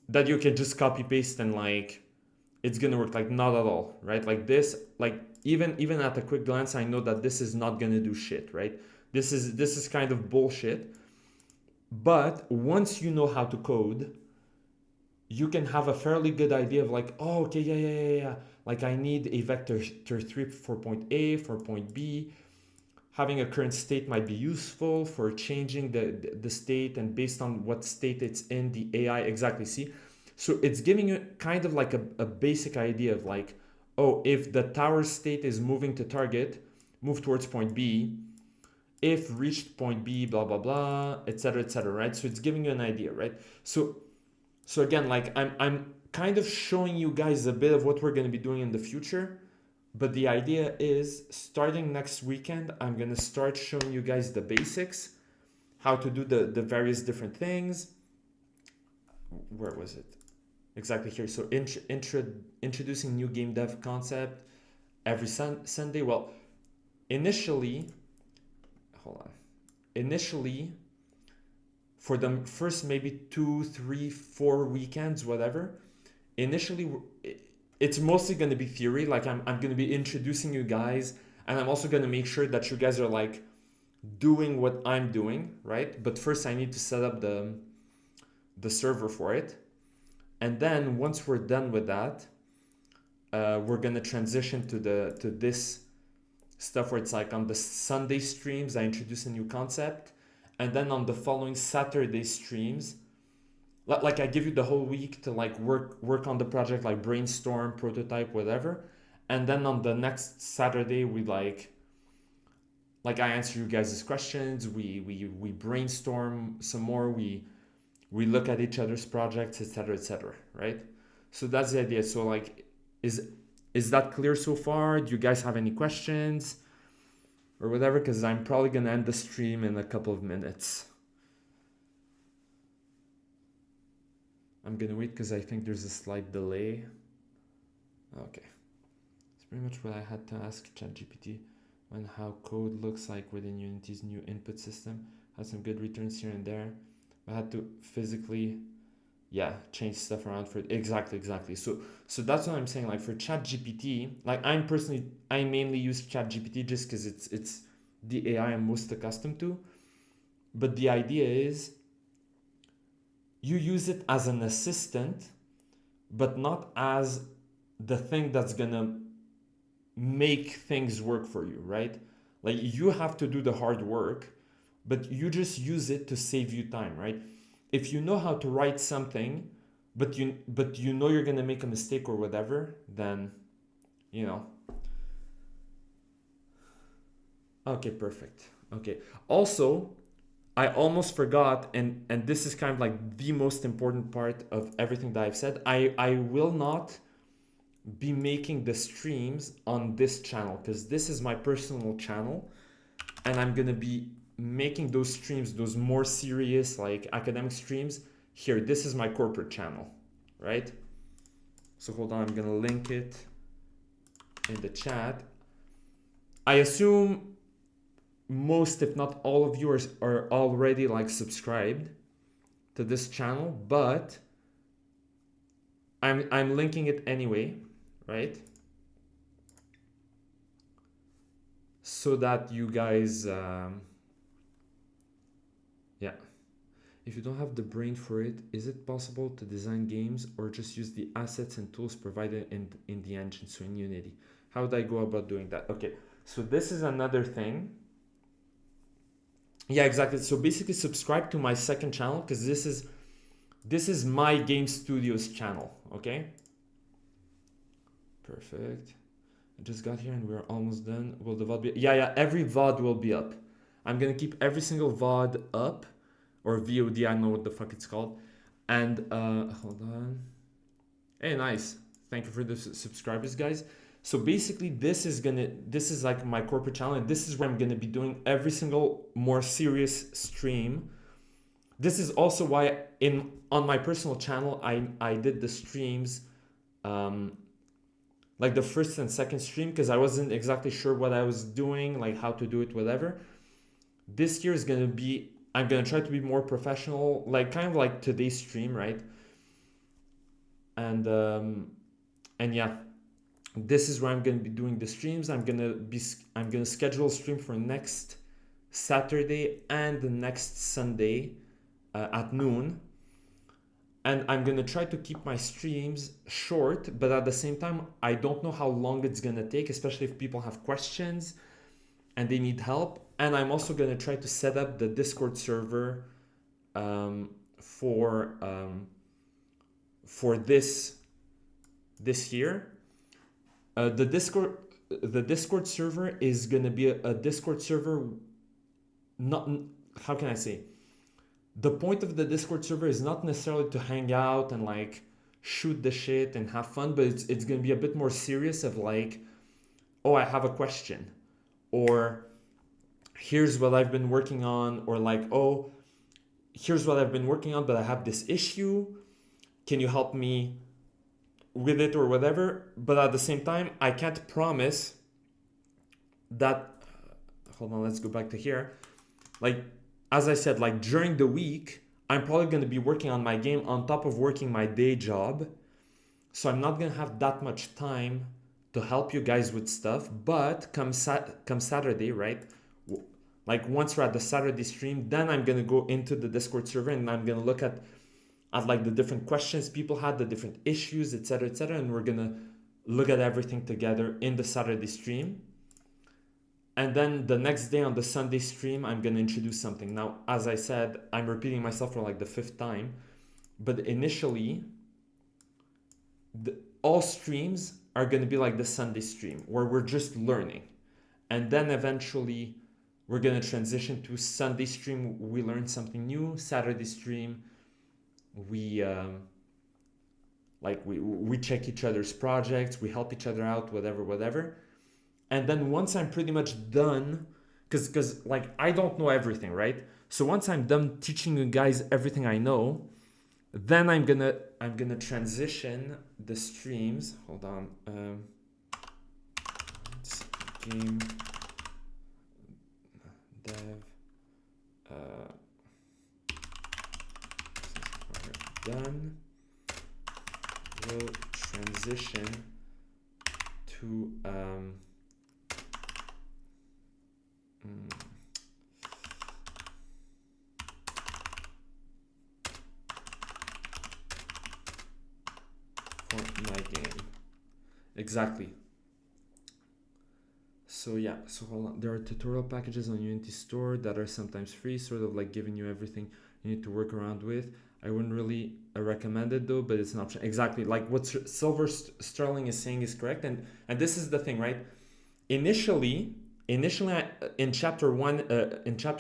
that you can just copy paste and like it's gonna work, like not at all, right? Like this, like even at a quick glance, I know that this is not gonna do shit, right? This is kind of bullshit. But once you know how to code, you can have a fairly good idea of like, oh, okay, yeah. Like I need a vector 3 for point A, for point B. Having a current state might be useful for changing the state, and based on what state it's in, the AI exactly see. So it's giving you kind of like a basic idea of like, oh, if the tower state is moving to target, move towards point B. If reached point B, blah, blah, blah, etc., right? So it's giving you an idea, right? So again, like I'm kind of showing you guys a bit of what we're going to be doing in the future. But the idea is starting next weekend, I'm going to start showing you guys the basics, how to do the various different things. Where was it? Exactly here. So introducing new game dev concept every Sunday. Well, initially, for the first maybe 2, 3, 4 weekends, whatever, initially it's mostly going to be theory. Like I'm going to be introducing you guys, and I'm also going to make sure that you guys are like doing what I'm doing, right? But first I need to set up the server for it. And then once we're done with that, we're going to transition to this stuff where it's like on the Sunday streams, I introduce a new concept. And then on the following Saturday streams, like I give you the whole week to like work on the project, like brainstorm, prototype, whatever. And then on the next Saturday, we like I answer you guys' questions. We brainstorm some more. We look at each other's projects, etc., right? So that's the idea. So like, is that clear so far? Do you guys have any questions or whatever? Because I'm probably gonna end the stream in a couple of minutes. I'm gonna wait because I think there's a slight delay. Okay. It's pretty much what I had to ask ChatGPT on how code looks like within Unity's new input system. Had some good returns here and there. I had to physically, change stuff around for it. Exactly. So that's what I'm saying. Like for ChatGPT, like I mainly use ChatGPT just because it's the AI I'm most accustomed to. But the idea is, you use it as an assistant, but not as the thing that's gonna make things work for you, right? Like you have to do the hard work, but you just use it to save you time, right? If you know how to write something, but you know you're gonna make a mistake or whatever, then, Okay, perfect. Okay. Also, I almost forgot, and this is kind of like the most important part of everything that I've said. I will not be making the streams on this channel because this is my personal channel, and I'm gonna be making those streams, those more serious like academic streams here. This is my corporate channel, right? So hold on, I'm gonna link it in the chat. I assume most, if not all of you are already like subscribed to this channel, but I'm linking it anyway, right? So that you guys, if you don't have the brain for it, is it possible to design games or just use the assets and tools provided in the engine, so in Unity? How would I go about doing that? Okay, so this is another thing. Yeah, exactly. So basically subscribe to my second channel because this is my game studios channel. Okay, perfect. I just got here and we're almost done. Will the VOD be? Yeah, every VOD will be up. I'm gonna keep every single VOD up, or VOD, I don't know what the fuck it's called. And hold on. Hey, nice. Thank you for the subscribers, guys. So basically this is like my corporate channel, and this is where I'm gonna be doing every single more serious stream. This is also why on my personal channel I did the streams like the first and second stream, because I wasn't exactly sure what I was doing, like how to do it, whatever. This year is gonna be, I'm gonna try to be more professional, like kind of like today's stream, right? And yeah, this is where I'm gonna be doing the streams. I'm gonna schedule a stream for next Saturday, and the next Sunday at noon. And I'm gonna try to keep my streams short, but at the same time, I don't know how long it's gonna take, especially if people have questions and they need help. And I'm also gonna try to set up the Discord server for this year. The Discord server is gonna be a Discord server. Not, how can I say? The point of the Discord server is not necessarily to hang out and like shoot the shit and have fun, but it's gonna be a bit more serious of like, oh, I have a question, or here's what I've been working on, or like, oh, here's what I've been working on, but I have this issue. Can you help me with it or whatever? But at the same time, I can't promise that. Hold on, let's go back to here. Like, as I said, like during the week, I'm probably going to be working on my game on top of working my day job. So I'm not going to have that much time to help you guys with stuff. But come Saturday, right? Like once we're at the Saturday stream, then I'm going to go into the Discord server and I'm going to look at like the different questions people had, the different issues, etc., etc. And we're going to look at everything together in the Saturday stream. And then the next day on the Sunday stream, I'm going to introduce something. Now, as I said, I'm repeating myself for like the 5th time. But initially, all streams are going to be like the Sunday stream, where we're just learning. And then eventually, we're going to transition to Sunday stream. We learn something new. Saturday stream, we check each other's projects. We help each other out, whatever. And then once I'm pretty much done, because like I don't know everything, right? So once I'm done teaching you guys everything I know, then I'm gonna transition the streams. Hold on, game dev done. We'll transition to for my game. Exactly. So yeah, so hold on. There are tutorial packages on Unity Store that are sometimes free, sort of like giving you everything you need to work around with. I wouldn't really recommend it though, but it's an option. Exactly, like what Silver Sterling is saying is correct, and this is the thing, right? Initially, in chapter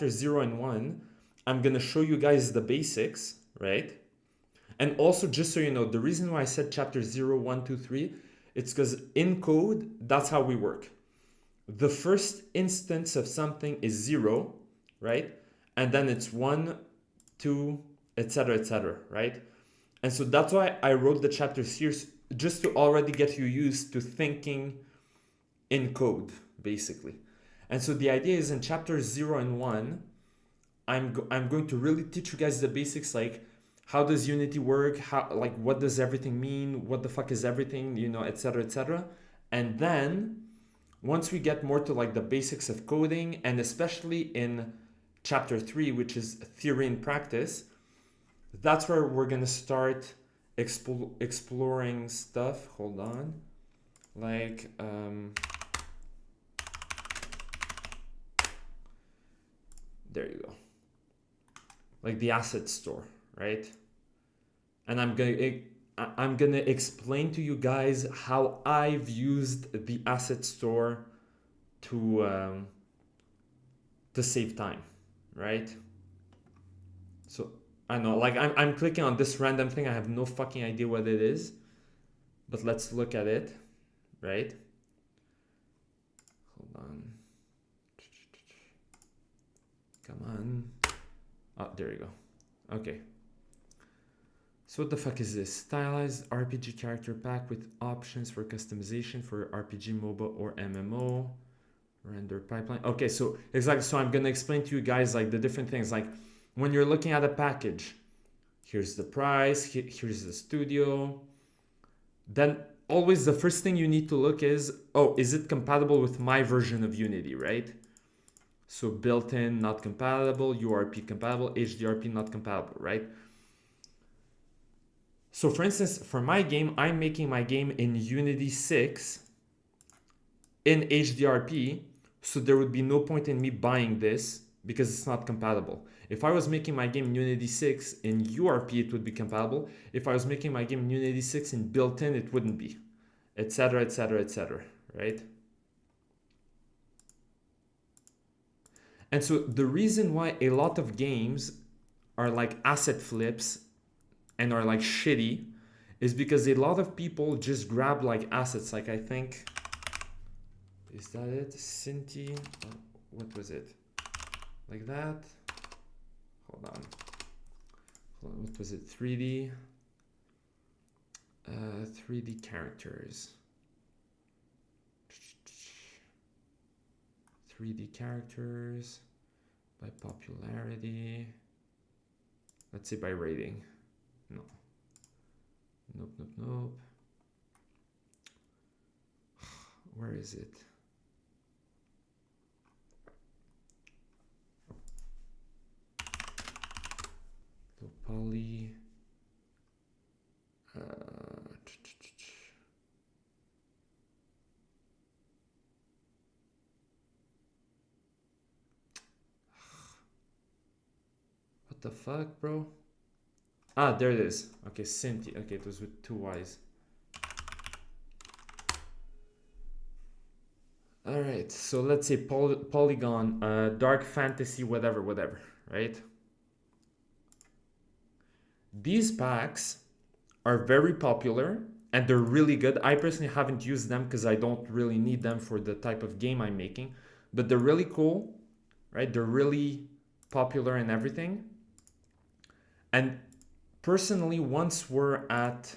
0 and 1, I'm gonna show you guys the basics, right? And also, just so you know, the reason why I said chapter 0, 1, 2, 3, it's because in code, that's how we work. The first instance of something is 0, right? And then it's 1, 2, etc., right? And so that's why I wrote the chapters here, just to already get you used to thinking in code, basically. And so the idea is in chapters 0 and 1, I'm going to really teach you guys the basics, like how does Unity work, how, like what does everything mean, what the fuck is everything, you know, etc. And then once we get more to like the basics of coding, and especially in chapter 3, which is theory and practice, that's where we're gonna start exploring stuff. Hold on, like there you go, like the asset store, right? And I'm gonna explain to you guys how I've used the asset store to save time, right? So I know, like I'm clicking on this random thing. I have no fucking idea what it is, but let's look at it, right? Hold on. Come on. Oh, there you go. Okay. So what the fuck is this? Stylized RPG character pack with options for customization for RPG, MOBA, or MMO. Render pipeline. Okay, so exactly. So I'm gonna explain to you guys like the different things. Like when you're looking at a package, here's the price, here's the studio. Then always the first thing you need to look is, oh, is it compatible with my version of Unity, right? So built-in not compatible, URP compatible, HDRP not compatible, right? So for instance, for my game, I'm making my game in Unity 6 in HDRP, so there would be no point in me buying this because it's not compatible. If I was making my game in Unity 6 in URP, it would be compatible. If I was making my game in Unity 6 in built-in, it wouldn't be, etc., etc., etc., right? And so the reason why a lot of games are like asset flips and are like shitty is because a lot of people just grab like assets. Like I think, is that it? Cinti, what was it? Like that. Hold on. What was it? 3D. 3D characters. 3D characters by popularity. Let's say by rating. No. Nope, nope, nope. Where is it? So poly. What the fuck, bro? Ah, there it is. Okay, Cinti. Okay, it was with two Y's. All right, so let's say Polygon, dark fantasy, whatever, right? These packs are very popular and they're really good. I personally haven't used them because I don't really need them for the type of game I'm making, but they're really cool, right? They're really popular and everything. And personally, once we're at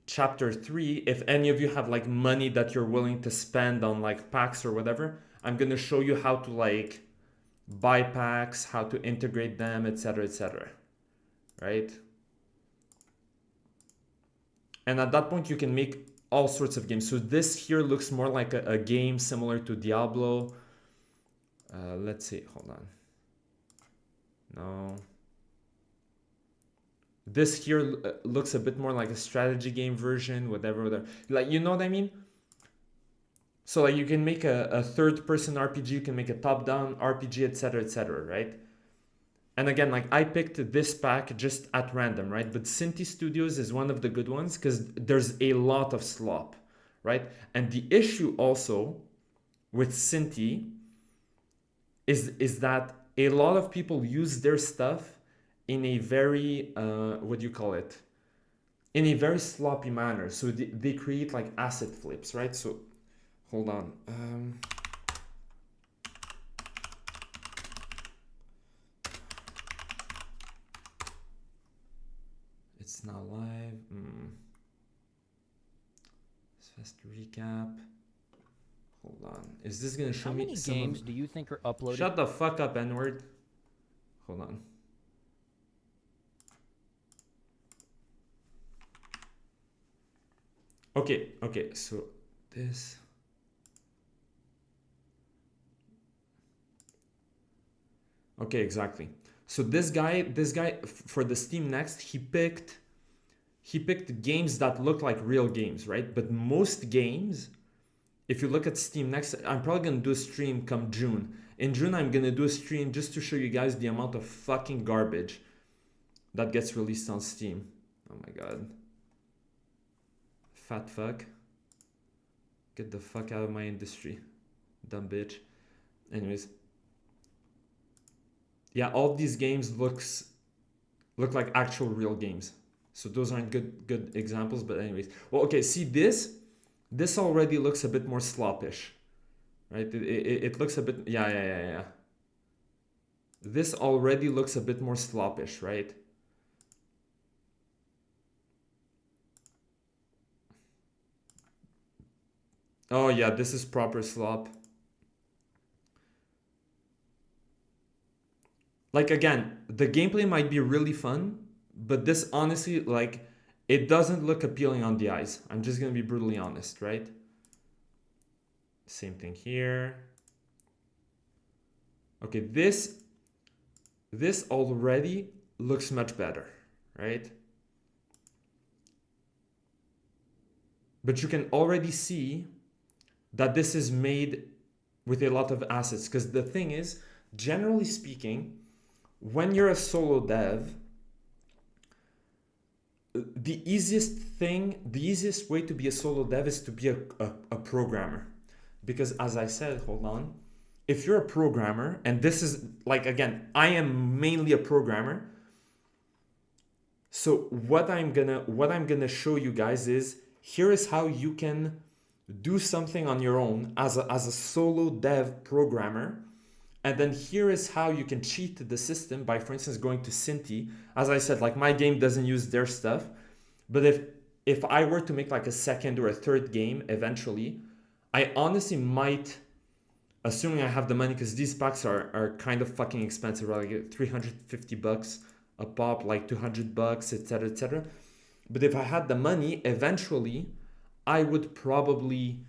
chapter 3, if any of you have like money that you're willing to spend on like packs or whatever, I'm going to show you how to like buy packs, how to integrate them, etc., right? And at that point you can make all sorts of games. So this here looks more like a game similar to Diablo. Let's see, hold on. No. This here looks a bit more like a strategy game version, whatever. Like, you know what I mean? So like you can make a third person RPG, you can make a top down RPG, etc., right? And again, like I picked this pack just at random, right? But Cinti Studios is one of the good ones because there's a lot of slop, right? And the issue also with Cinti is that a lot of people use their stuff in a very, what do you call it? In a very sloppy manner. So they create like asset flips, right? So hold on. It's not live. Fast recap. Hold on. Is this gonna show me? How many games do you think are uploaded? Shut the fuck up, N-word. Hold on. Okay, so this. Okay, exactly. So this guy for the Steam Next, he picked games that look like real games, right? But most games, if you look at Steam Next, I'm probably gonna do a stream come June. In June, I'm gonna do a stream just to show you guys the amount of fucking garbage that gets released on Steam. Oh my god. Fat fuck. Get the fuck out of my industry. Dumb bitch. Anyways. Yeah, all these games look like actual real games. So those aren't good examples, but anyways. Well, okay, see this already looks a bit more sloppish, right? It looks a bit, yeah. This already looks a bit more sloppish, right? Oh yeah, this is proper slop. Like again, the gameplay might be really fun, but this honestly, like, it doesn't look appealing on the eyes. I'm just gonna be brutally honest, right? Same thing here. Okay, this already looks much better, right? But you can already see that this is made with a lot of assets, because the thing is, generally speaking, when you're a solo dev, the easiest way to be a solo dev is to be a programmer. Because as I said, hold on, if you're a programmer, and this is like, again, I am mainly a programmer. So what I'm gonna show you guys is, here is how you can do something on your own as a solo dev programmer. And then here is how you can cheat the system by, for instance, going to Cinti. As I said, like, my game doesn't use their stuff. But if I were to make like a second or a third game eventually, I honestly might, assuming I have the money, because these packs are kind of fucking expensive, right? Like $350 a pop, like $200, etc., etc. But if I had the money, eventually, I would probably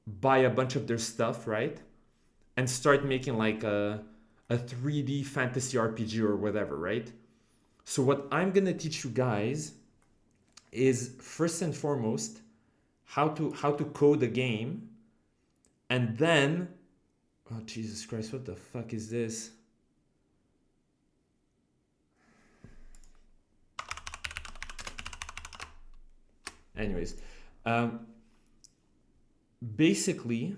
buy a bunch of their stuff, right? And start making like a 3D fantasy RPG or whatever, right? So what I'm gonna teach you guys is, first and foremost, how to code a game, and then, oh Jesus Christ, what the fuck is this? Anyways, basically,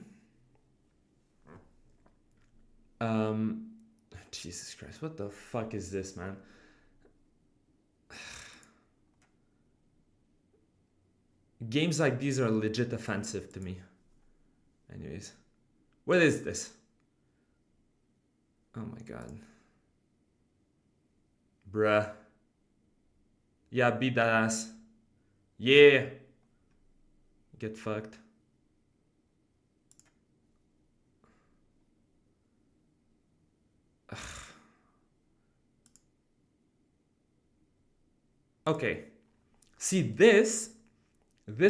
Jesus Christ, what the fuck is this, man? Games like these are legit offensive to me. Anyways, what is this? Oh my god. Bruh. Yeah, beat that ass. Yeah. Get fucked. Ugh. Okay. See, this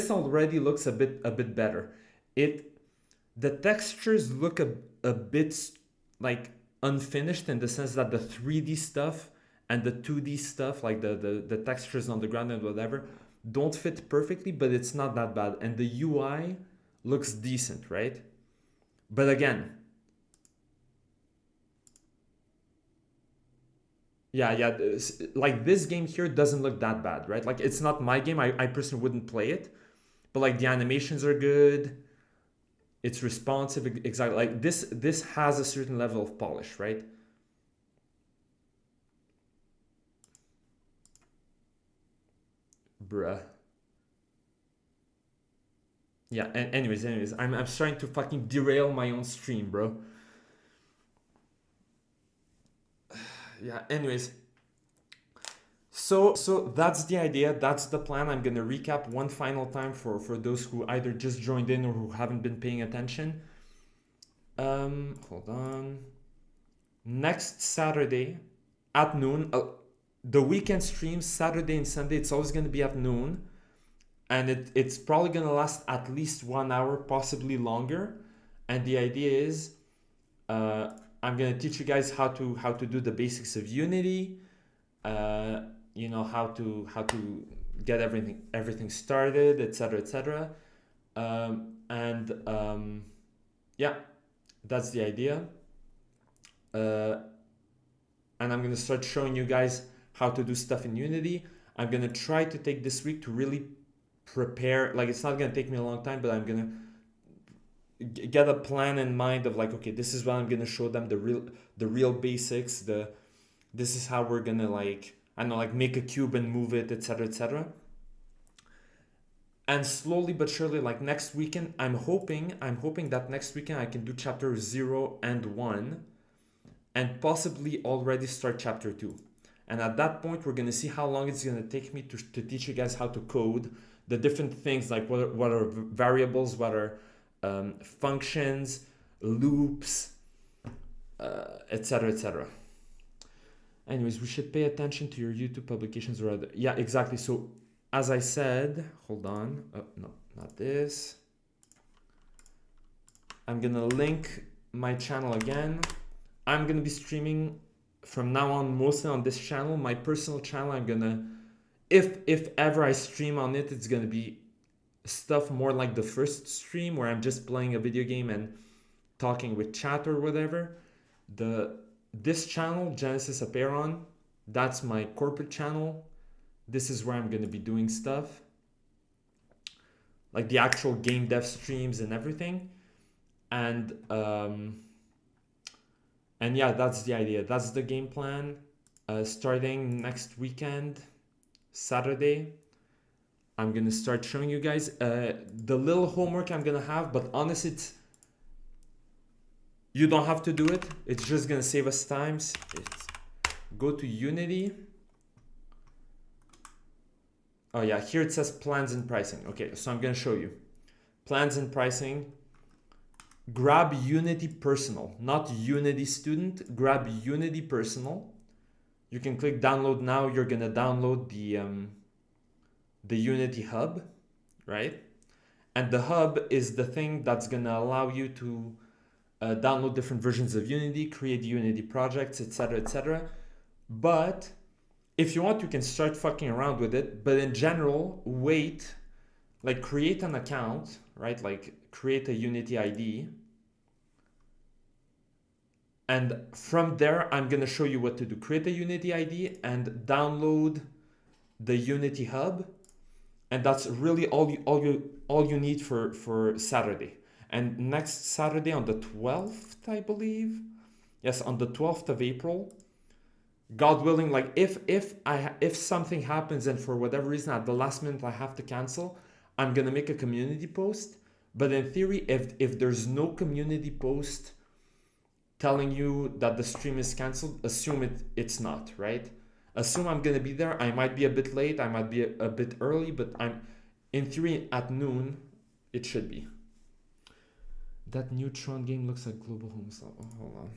already looks a bit better. The textures look a bit like unfinished, in the sense that the 3D stuff and the 2D stuff, like the textures on the ground and whatever, don't fit perfectly, but it's not that bad. And the UI looks decent, right? But again, yeah, like this game here doesn't look that bad, right? Like, it's not my game. I personally wouldn't play it, but like the animations are good. It's responsive, exactly. Like this has a certain level of polish, right? Bruh. Yeah, and anyways, I'm starting to fucking derail my own stream, bro. Yeah, anyways. So that's the idea, that's the plan. I'm gonna recap one final time for those who either just joined in or who haven't been paying attention. Hold on. Next Saturday at noon, the weekend streams, Saturday and Sunday, it's always gonna be at noon. And it's probably gonna last at least 1 hour, possibly longer. And the idea is, I'm gonna teach you guys how to do the basics of Unity. You know, how to get everything started, etc., etc. Yeah, that's the idea. And I'm gonna start showing you guys how to do stuff in Unity. I'm gonna try to take this week to really prepare. Like, it's not gonna take me a long time, but I'm gonna get a plan in mind of, like, okay, this is what I'm gonna show them, the real basics. This is how we're gonna, like, I don't know, like, make a cube and move it, etc., etc. And slowly but surely, like, next weekend, I'm hoping that next weekend I can do chapter 0 and 1, and possibly already start chapter 2. And at that point, we're gonna see how long it's gonna take me to teach you guys how to code the different things, like what are variables, what are functions, loops, etc., etc. Anyways, we should pay attention to your YouTube publications or other. Yeah, exactly. So as I said, hold on. Oh, no, not this. I'm gonna link my channel again. I'm gonna be streaming from now on mostly on this channel. My personal channel, I'm gonna, if ever I stream on it, it's gonna be stuff more like the first stream where I'm just playing a video game and talking with chat or whatever. This channel, Genesis Apeiron, that's my corporate channel. This is where I'm gonna be doing stuff, like the actual game dev streams and everything. And yeah, that's the idea. That's the game plan. Starting next weekend, Saturday, I'm gonna start showing you guys the little homework I'm gonna have, but honestly, you don't have to do it. It's just gonna save us time. Go to Unity. Oh yeah, here it says plans and pricing. Okay, so I'm gonna show you. Plans and pricing. Grab Unity Personal, not Unity Student. Grab Unity Personal. You can click download now. You're gonna download the Unity Hub, right? And the hub is the thing that's gonna allow you to download different versions of Unity, create Unity projects, etc., etc. But if you want, you can start fucking around with it. But in general, wait, like create an account, right? Like create a Unity ID. And from there, I'm gonna show you what to do. Create a Unity ID and download the Unity Hub. And that's really all you need for Saturday. And next Saturday on the 12th, I believe. Yes, on the 12th of April. God willing, like if something happens and for whatever reason at the last minute I have to cancel, I'm gonna make a community post. But in theory, if there's no community post telling you that the stream is canceled, assume it's not, right? Assume I'm gonna be there. I might be a bit late, I might be a bit early, but I'm in theory at noon it should be. That new Tron game looks like Global Homestyle. Oh, hold on.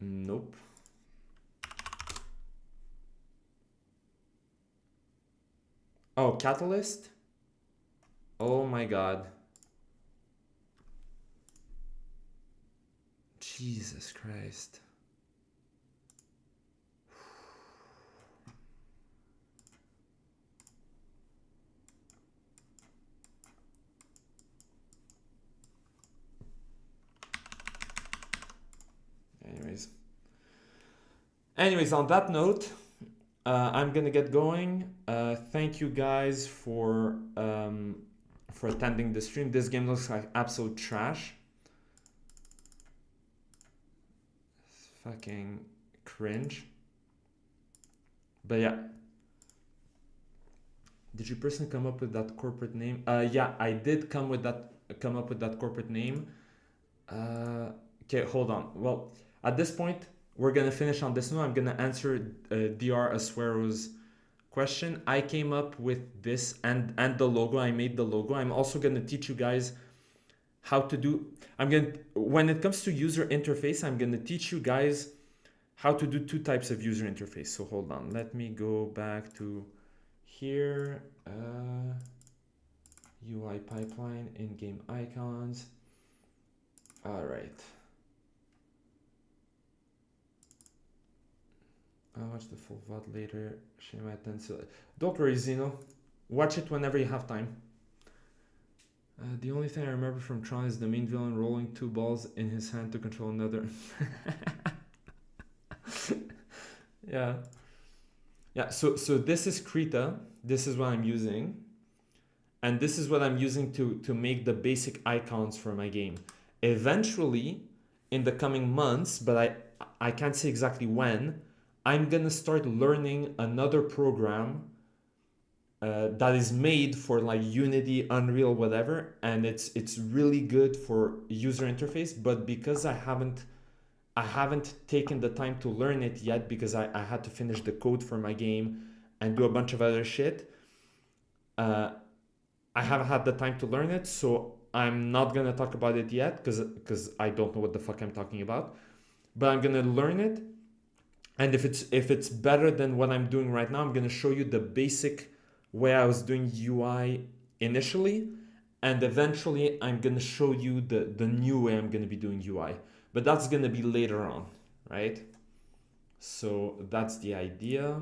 Nope. Oh, Catalyst? Oh my god. Jesus Christ. Anyways, on that note, I'm gonna get going. Thank you guys for attending the stream. This game looks like absolute trash. It's fucking cringe. But yeah. Did you personally come up with that corporate name? Yeah, I did come up with that corporate name. Okay, hold on. Well, at this point, we're gonna finish on this note. I'm gonna answer Dr. Asuero's question. I came up with this and the logo. I made the logo. I'm also gonna teach you guys how to do. When it comes to user interface, I'm gonna teach you guys how to do two types of user interface. So hold on. Let me go back to here. UI pipeline, in-game icons. All right. I'll watch the full VOD later. Don't worry, Zeno. Watch it whenever you have time. The only thing I remember from Tron is the main villain rolling two balls in his hand to control another. Yeah. Yeah, so this is Krita. This is what I'm using. And this is what I'm using to make the basic icons for my game. Eventually, in the coming months, but I can't say exactly when, I'm gonna start learning another program that is made for like Unity, Unreal, whatever, and it's really good for user interface. But because I haven't taken the time to learn it yet, because I had to finish the code for my game and do a bunch of other shit, I haven't had the time to learn it, so I'm not gonna talk about it yet because I don't know what the fuck I'm talking about. But I'm gonna learn it. And if it's better than what I'm doing right now, I'm gonna show you the basic way I was doing UI initially, and eventually I'm gonna show you the new way I'm gonna be doing UI, but that's gonna be later on, right? So that's the idea.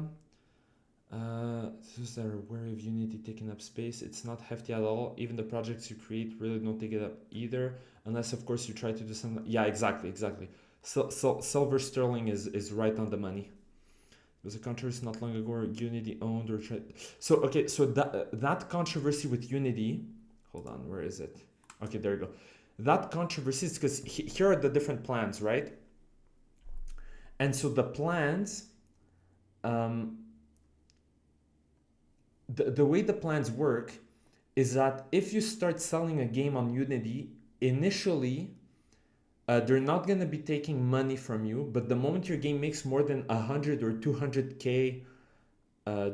Those that are aware of Unity taking up space, it's not hefty at all. Even the projects you create really don't take it up either, unless of course you try to do something. Yeah, exactly. So Silver Sterling is right on the money. There was a controversy not long ago where Unity owned or tried. So okay, so that controversy with Unity, hold on, where is it? Okay, there you go. That controversy is because here are the different plans, right? And so the plans, the way the plans work is that if you start selling a game on Unity, initially, they're not going to be taking money from you, but the moment your game makes more than 100 or 200K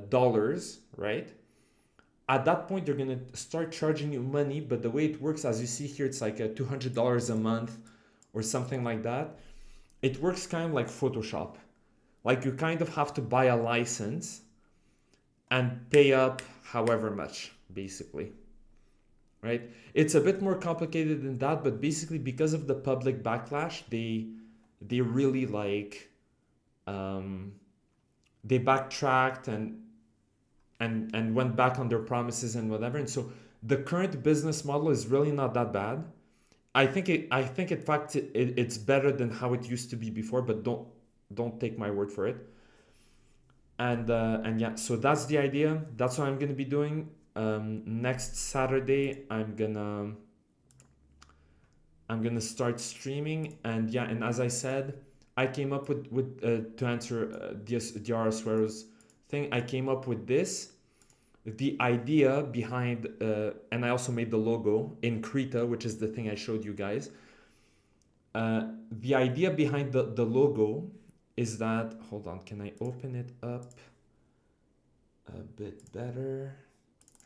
dollars, right? At that point, they're going to start charging you money, but the way it works, as you see here, it's like $200 a month or something like that. It works kind of like Photoshop. Like you kind of have to buy a license and pay up however much, basically, right? It's a bit more complicated than that, but basically because of the public backlash, they really like they backtracked and went back on their promises and whatever. And so the current business model is really not that bad. I think in fact it's better than how it used to be before, but don't take my word for it. And yeah, so that's the idea. That's what I'm gonna be doing. Next Saturday I'm gonna start streaming, and yeah, and as I said, I came up with to answer Diara Suero's thing. I came up with this. The idea behind, and I also made the logo in Krita, which is the thing I showed you guys. The idea behind the logo is that, hold on, can I open it up a bit better?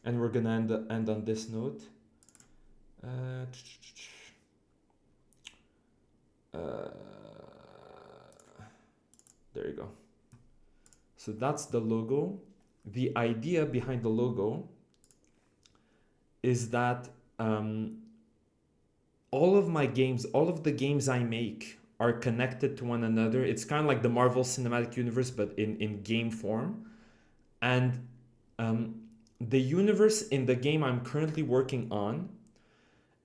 And we're gonna end on this note. There you go. So that's the logo. The idea behind the logo is that all of my games, all of the games I make are connected to one another. It's kind of like the Marvel Cinematic Universe, but in game form. And the universe in the game I'm currently working on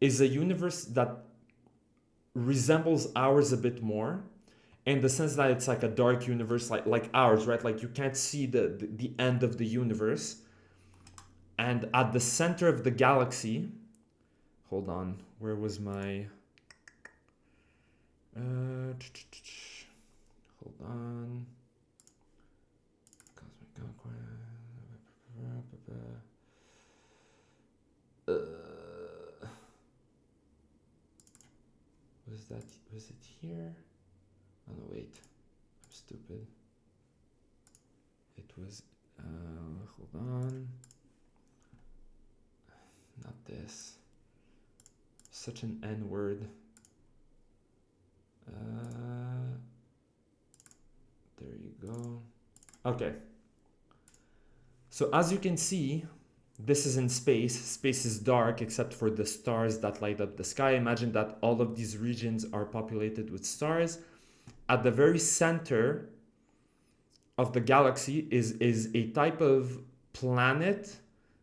is a universe that resembles ours a bit more, in the sense that it's like a dark universe, like ours, right? Like you can't see the end of the universe. And at the center of the galaxy, hold on, where was my hold on. Was it here? Oh no, wait, I'm stupid. It was, hold on. Not this. Such an N word. There you go. Okay. So as you can see, this is in space. Space is dark except for the stars that light up the sky. Imagine that all of these regions are populated with stars. At the very center of the galaxy is a type of planet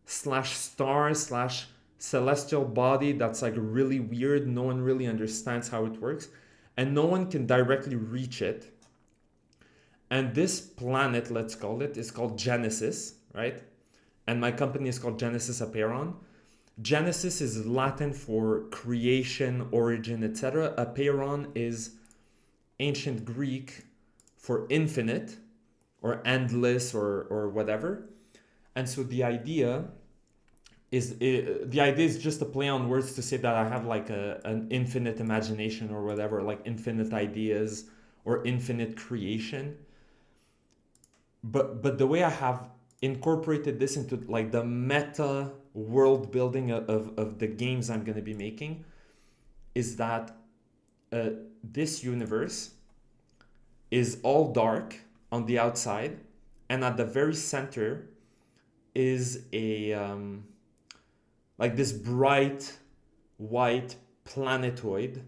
slash star slash celestial body that's like really weird. No one really understands how it works, and no one can directly reach it. And this planet, let's call it, is called Genesis, right? And my company is called Genesis Apeiron. Genesis is Latin for creation, origin, etc. Apeiron is ancient Greek for infinite or endless or whatever. And so the idea is just a play on words to say that I have like an infinite imagination or whatever, like infinite ideas or infinite creation. But the way I have incorporated this into like the meta world building of the games I'm going to be making is that this universe is all dark on the outside, and at the very center is a like this bright white planetoid,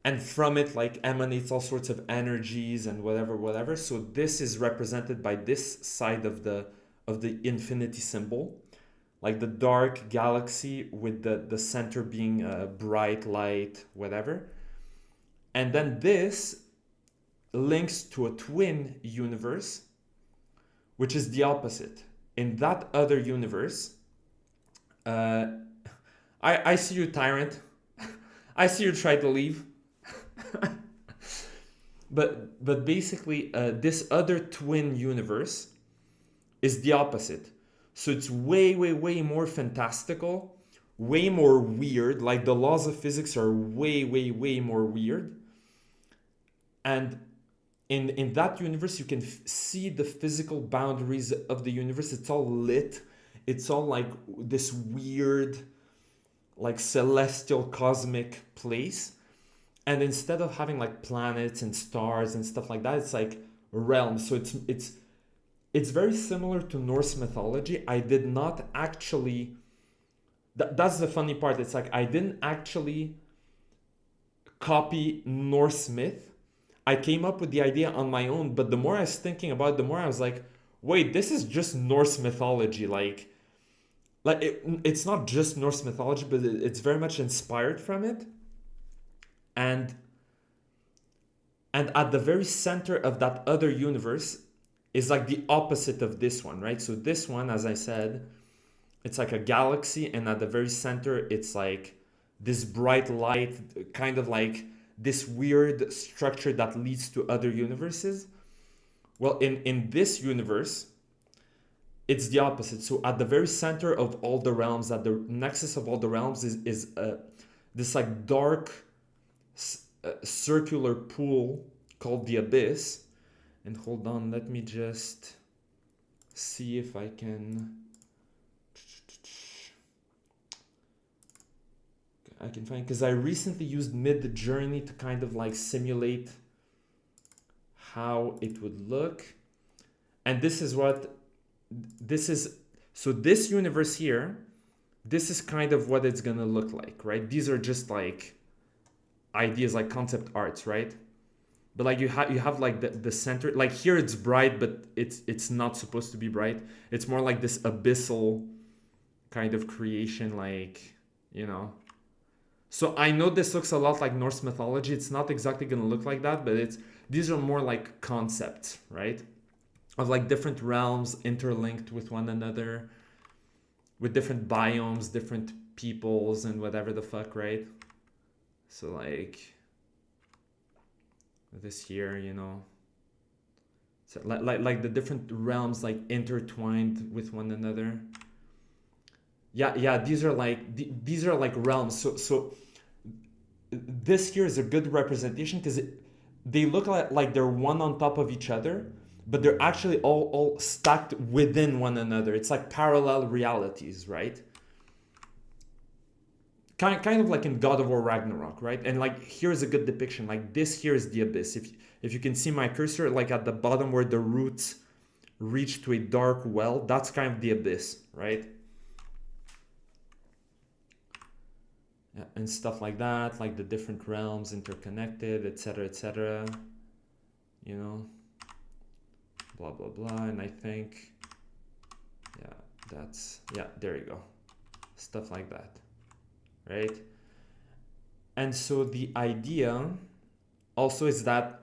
and from it like emanates all sorts of energies and whatever. So this is represented by this side of the infinity symbol, like the dark galaxy with the center being bright light, whatever. And then this links to a twin universe, which is the opposite. In that other universe, I see you, Tyrant. I see you try to leave. but basically, this other twin universe is the opposite. So it's way more fantastical, way more weird. Like the laws of physics are way more weird. And in that universe, you can see the physical boundaries of the universe. It's all lit. It's all like this weird, like celestial cosmic place. And instead of having like planets and stars and stuff like that, it's like realms. So it's very similar to Norse mythology. I did not actually, that's the funny part. It's like I didn't actually copy Norse myth. I came up with the idea on my own, but the more I was thinking about it, the more I was like, wait, this is just Norse mythology. Like it's not just Norse mythology, but it's very much inspired from it. And at the very center of that other universe is like the opposite of this one, right? So this one, as I said, it's like a galaxy, and at the very center, it's like this bright light, kind of like this weird structure that leads to other universes. Well, in this universe, it's the opposite. So at the very center of all the realms, at the nexus of all the realms, is this like dark circular pool called the abyss. And hold on, let me just see if I can find, because I recently used Midjourney to kind of like simulate how it would look. And this is what this is. So this universe here, this is kind of what it's gonna look like, right? These are just like ideas, like concept arts, right? But like you have like the center, like here it's bright, but it's not supposed to be bright. It's more like this abyssal kind of creation, like, you know. So I know this looks a lot like Norse mythology. It's not exactly gonna look like that, but these are more like concepts, right? Of like different realms interlinked with one another, with different biomes, different peoples, and whatever the fuck, right? So like this here, you know, so like the different realms like intertwined with one another. Yeah, these are like realms. So this here is a good representation, because they look like they're one on top of each other, but they're actually all stacked within one another. It's like parallel realities, right? Kind of like in God of War Ragnarok, right? And like here's a good depiction. Like this here is the abyss. If you can see my cursor, like at the bottom where the roots reach to a dark well, that's kind of the abyss, right? Yeah, and stuff like that, like the different realms interconnected, etc., you know, blah blah blah. And I think, yeah, there you go, stuff like that, right? And so the idea also is that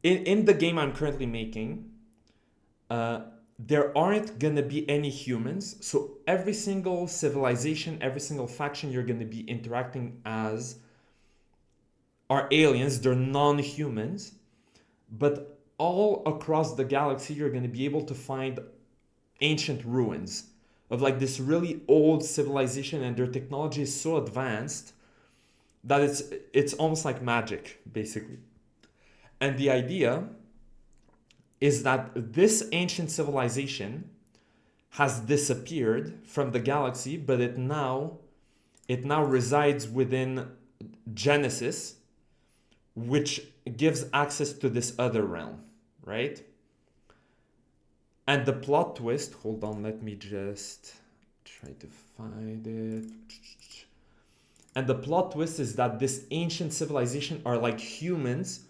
in the game I'm currently making, there aren't gonna be any humans. So every single civilization, every single faction you're gonna be interacting as are aliens. They're non-humans, but all across the galaxy you're gonna be able to find ancient ruins of like this really old civilization, and their technology is so advanced that it's almost like magic, basically. And the idea is that this ancient civilization has disappeared from the galaxy, but it now resides within Genesis, which gives access to this other realm, right? And the plot twist, hold on, let me just try to find it. And the plot twist is that this ancient civilization are like humans,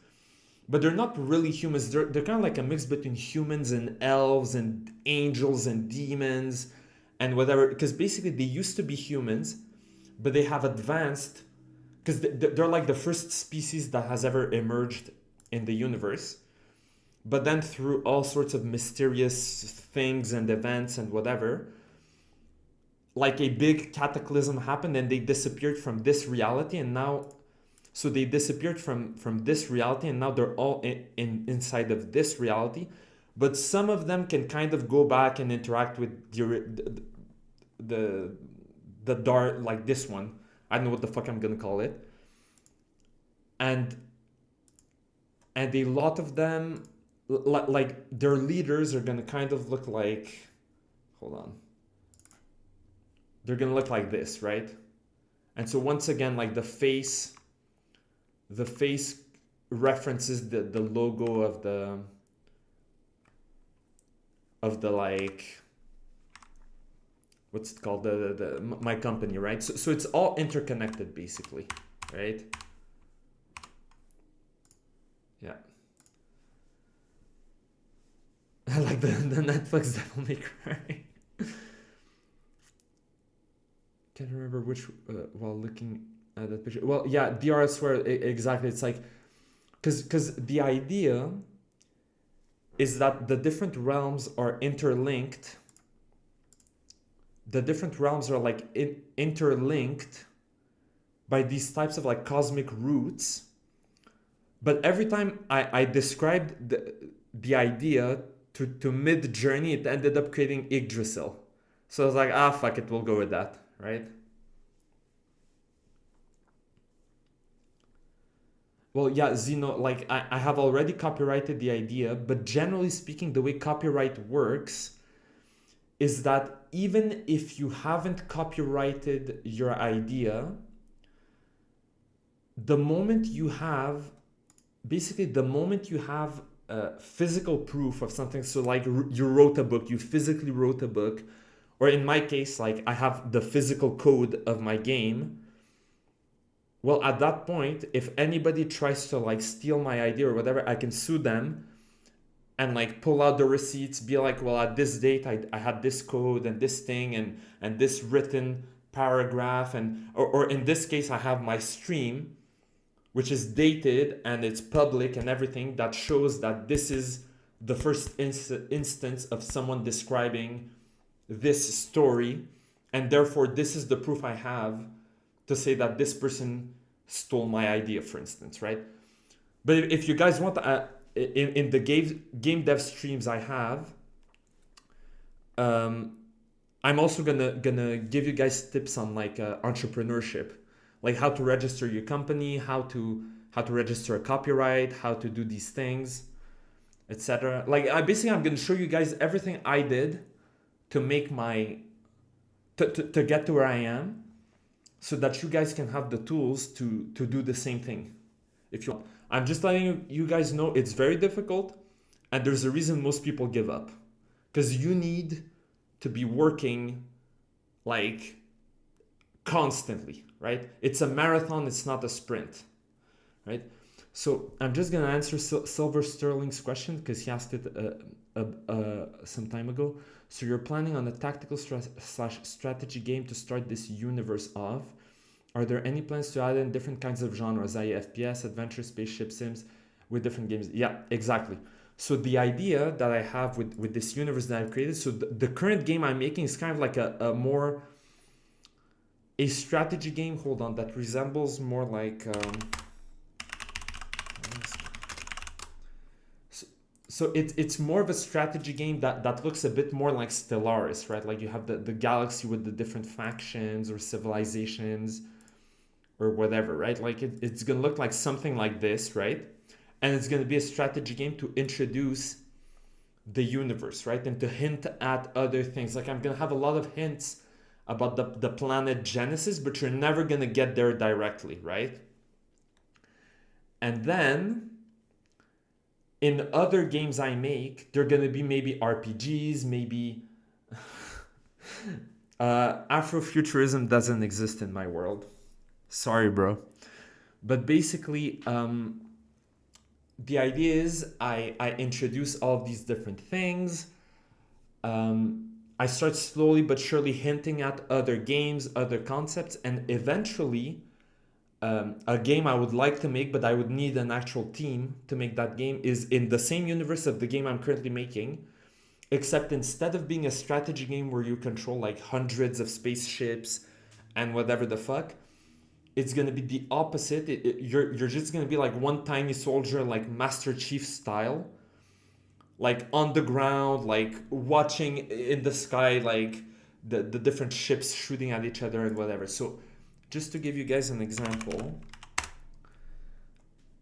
but they're not really humans. They're kind of like a mix between humans and elves and angels and demons and whatever. Because basically they used to be humans, but they have advanced because they're like the first species that has ever emerged in the universe. But then through all sorts of mysterious things and events and whatever, like a big cataclysm happened and they disappeared from this reality, and now so they disappeared from this reality and now they're all inside of this reality, but some of them can kind of go back and interact with the dark, like this one. I don't know what the fuck I'm gonna call it. And a lot of them, like their leaders are gonna kind of look like, hold on, they're gonna look like this, right? And so once again, like the face references the logo of the like, what's it called, the my company, right? So it's all interconnected basically, right? Yeah. I like the Netflix Devil May Cry. Can't remember which while looking at that picture. Well, yeah, DR swear exactly. It's like because the idea is that the different realms are interlinked. The different realms are like interlinked by these types of like cosmic roots. But every time I described the idea to mid journey, it ended up creating Yggdrasil. So I was like, fuck it, we'll go with that, right? Well, yeah, Zeno, like I have already copyrighted the idea, but generally speaking, the way copyright works is that even if you haven't copyrighted your idea, the moment you have, basically the moment you have physical proof of something, so like you wrote a book, you physically wrote a book, or in my case, like I have the physical code of my game. Well, at that point, if anybody tries to like steal my idea or whatever, I can sue them and like pull out the receipts, be like, well, at this date, I had this code and this thing and this written paragraph, and or in this case, I have my stream, which is dated and it's public and everything, that shows that this is the first instance of someone describing this story, and therefore this is the proof I have to say that this person stole my idea, for instance, right? But if you guys want, in the game dev streams I have, I'm also gonna give you guys tips on like entrepreneurship, like how to register your company, how to register a copyright, how to do these things, etc. Like I'm gonna show you guys everything I did to make my to get to where I am, so that you guys can have the tools to do the same thing if you want. I'm just letting you guys know it's very difficult, and there's a reason most people give up, because you need to be working like constantly, right? It's a marathon, it's not a sprint, right? So I'm just gonna answer Silver Sterling's question because he asked it some time ago. So you're planning on a tactical slash strategy game to start this universe of. Are there any plans to add in different kinds of genres, i.e. FPS, adventure, spaceship sims, with different games? Yeah, exactly. So the idea that I have with this universe that I've created, so the current game I'm making is kind of like a strategy game, hold on, that resembles more like... So it's more of a strategy game that looks a bit more like Stellaris, right? Like you have the galaxy with the different factions or civilizations or whatever, right? Like it's going to look like something like this, right? And it's going to be a strategy game to introduce the universe, right? And to hint at other things. Like I'm going to have a lot of hints about the planet Genesis, but you're never going to get there directly, right? And then in other games I make, they're going to be maybe RPGs, maybe Afrofuturism doesn't exist in my world. Sorry, bro. But basically, the idea is I introduce all of these different things. I start slowly but surely hinting at other games, other concepts, and eventually, a game I would like to make, but I would need an actual team to make that game, is in the same universe of the game I'm currently making, except instead of being a strategy game where you control like hundreds of spaceships and whatever the fuck, it's gonna be the opposite. You're just gonna be like one tiny soldier, like Master Chief style, like on the ground, like watching in the sky, like the different ships shooting at each other and whatever. So, just to give you guys an example,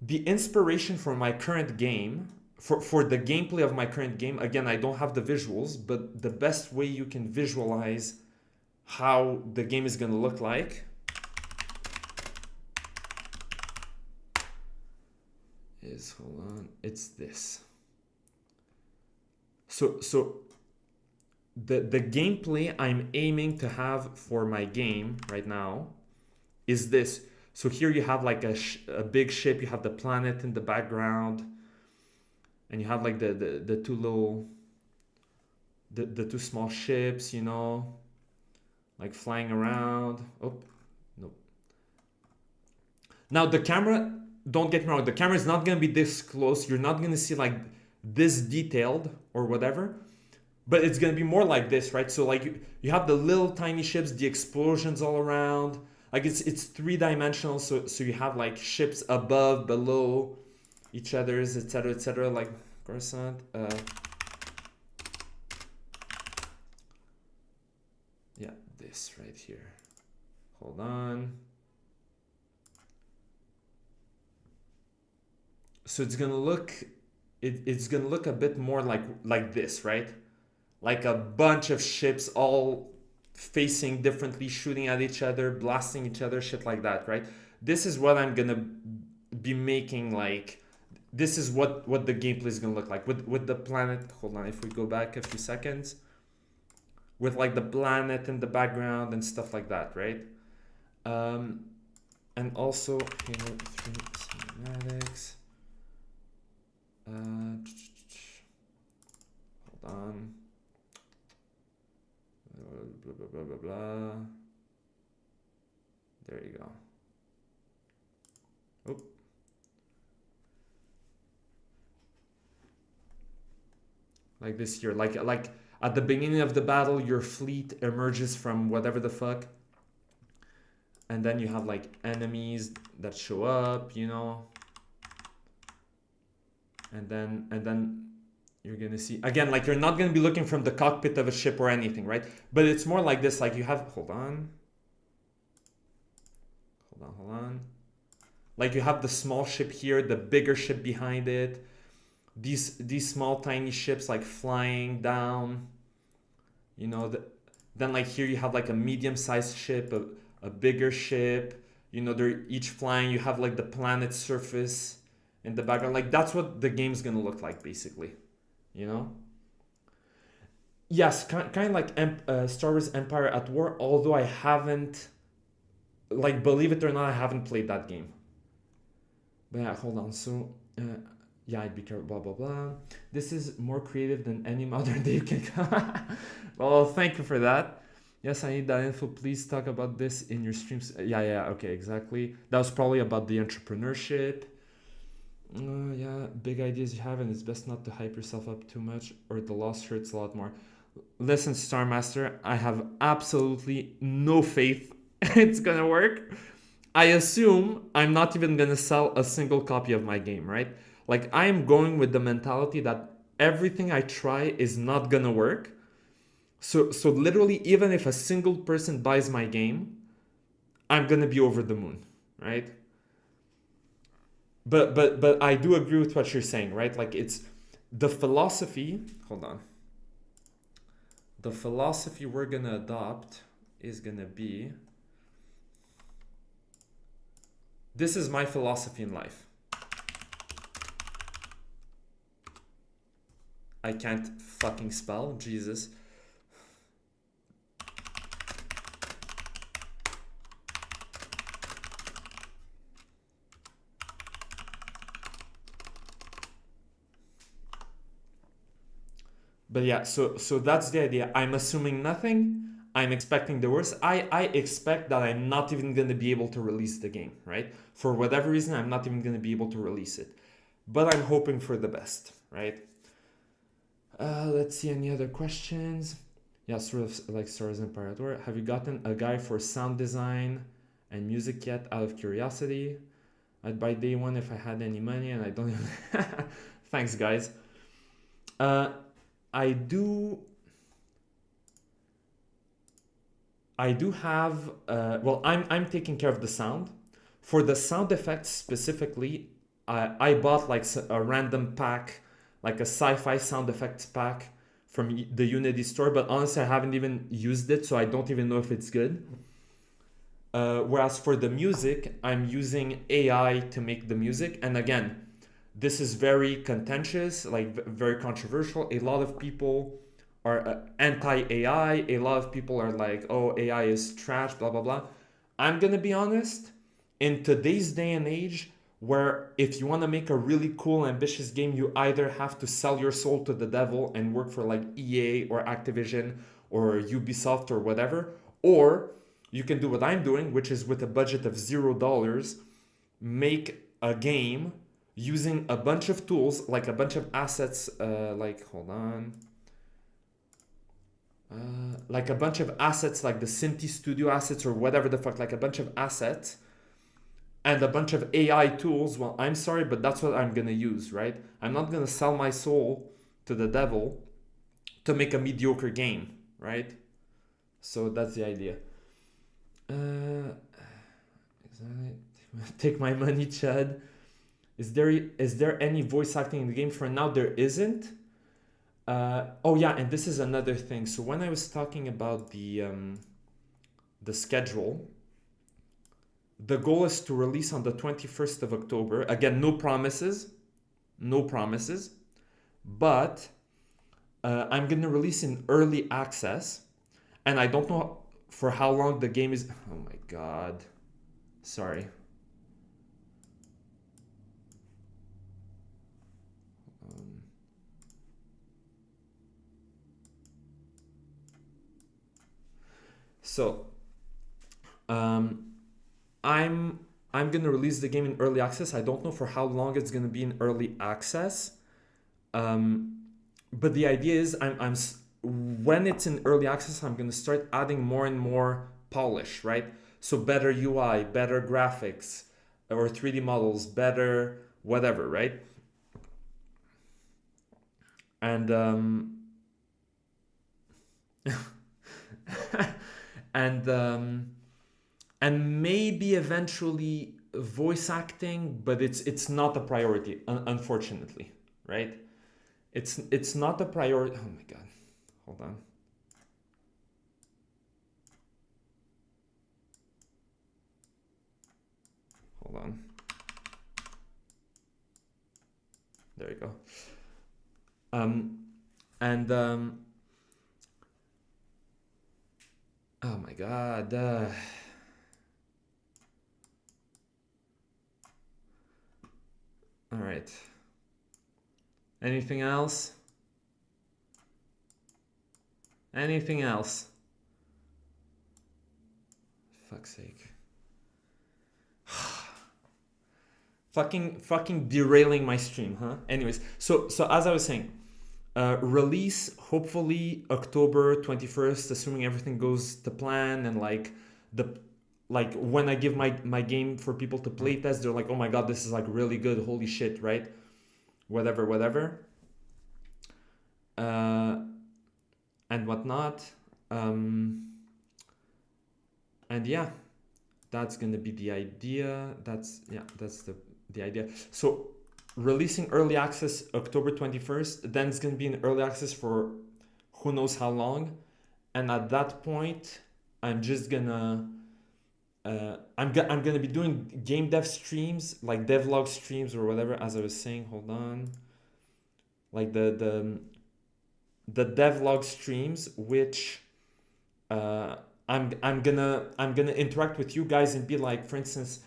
the inspiration for my current game, for the gameplay of my current game, again, I don't have the visuals, but the best way you can visualize how the game is gonna look like is, hold on, it's this. So the gameplay I'm aiming to have for my game right now is this. So here you have like a big ship, you have the planet in the background, and you have like the two little, the two small ships, you know, like flying around. Oh, no. Now the camera, don't get me wrong, the camera is not gonna be this close. You're not gonna see like this detailed or whatever, but it's gonna be more like this, right? So like you have the little tiny ships, the explosions all around. Like it's three-dimensional, so you have like ships above, below each other's, etc., like Coruscant. Yeah, this right here. Hold on. So it's gonna look, it's gonna look a bit more like this, right? Like a bunch of ships all facing differently, shooting at each other, blasting each other, shit like that, right? This is what I'm gonna be making, like, this is what the gameplay is gonna look like with the planet. Hold on, if we go back a few seconds, with like the planet in the background and stuff like that, right? And also Halo 3 cinematics. Hold on. Blah blah blah blah blah. There you go. Oh. Like this here, like at the beginning of the battle, your fleet emerges from whatever the fuck, and then you have like enemies that show up, you know, and then you're gonna see again, like you're not gonna be looking from the cockpit of a ship or anything, right? But it's more like this, like you have, hold on, like you have the small ship here, the bigger ship behind it, these small tiny ships like flying down, you know, then like here you have like a medium-sized ship, a bigger ship, you know, they're each flying. You have like the planet's surface in the background. Like that's what the game's gonna look like, basically, you know. Yes, kind of like Star Wars Empire at War, although I haven't, like, believe it or not, I haven't played that game. But yeah, hold on. So yeah, I'd be careful, blah blah blah. This is more creative than any modern day can. Well, thank you for that. Yes, I need that info. Please talk about this in your streams. Yeah, okay, exactly. That was probably about the entrepreneurship. Yeah, big ideas you have, and it's best not to hype yourself up too much, or the loss hurts a lot more. Listen, Star Master, I have absolutely no faith it's gonna work. I assume I'm not even gonna sell a single copy of my game, right? Like, I am going with the mentality that everything I try is not gonna work. So literally, even if a single person buys my game, I'm gonna be over the moon, right? But I do agree with what you're saying, right? Like, it's the philosophy. Hold on. The philosophy we're gonna adopt is gonna be, this is my philosophy in life. I can't fucking spell, Jesus. but yeah, so that's the idea. I'm assuming nothing. I'm expecting the worst. I expect that I'm not even gonna be able to release the game, right? For whatever reason, I'm not even gonna be able to release it. But I'm hoping for the best, right? Let's see any other questions. Yeah, sort of like Stars Imperator. Have you gotten a guy for sound design and music yet? Out of curiosity, I'd buy day one if I had any money, and I don't even. Thanks, guys. I do. I do have. Well, I'm taking care of the sound. For the sound effects specifically, I bought like a random pack, like a sci-fi sound effects pack from the Unity store. But honestly, I haven't even used it, so I don't even know if it's good. Whereas for the music, I'm using AI to make the music, and again, this is very contentious, like very controversial. A lot of people are anti-AI. A lot of people are like, oh, AI is trash, blah, blah, blah. I'm going to be honest, in today's day and age, where if you want to make a really cool, ambitious game, you either have to sell your soul to the devil and work for like EA or Activision or Ubisoft or whatever, or you can do what I'm doing, which is with a budget of $0, make a game using a bunch of tools, like a bunch of assets, hold on. Like a bunch of assets, like the Cinti Studio assets or whatever the fuck, like a bunch of assets and a bunch of AI tools. Well, I'm sorry, but that's what I'm gonna use, right? I'm not gonna sell my soul to the devil to make a mediocre game, right? So that's the idea. Take my money, Chad. Is there any voice acting in the game? For now, there isn't. Oh yeah, and this is another thing. So when I was talking about the schedule, the goal is to release on the 21st of October. Again, no promises, but I'm gonna release in early access, and I don't know for how long the game is. Oh my god, sorry. So, I'm gonna release the game in early access. I don't know for how long it's gonna be in early access, but the idea is when it's in early access, I'm gonna start adding more and more polish, right? So better UI, better graphics, or 3D models, better whatever, right? And and maybe eventually voice acting, but it's not a priority, unfortunately, right? It's not a priority. Oh my god, hold on. Hold on. There you go. Oh my god. All right. Anything else? Anything else? Fuck's sake. fucking derailing my stream, huh? Anyways, so as I was saying, release hopefully October 21st, assuming everything goes to plan, and like when I give my game for people to play test, they're like, oh my god, this is like really good, holy shit, right? Whatever. And whatnot. And yeah, that's gonna be the idea. That's the idea. So releasing early access October 21st, then it's gonna be in early access for who knows how long. And at that point, I'm just gonna I'm gonna be doing game dev streams, like devlog streams or whatever, as I was saying. Hold on. Like the devlog streams, which I'm gonna interact with you guys and be like, for instance,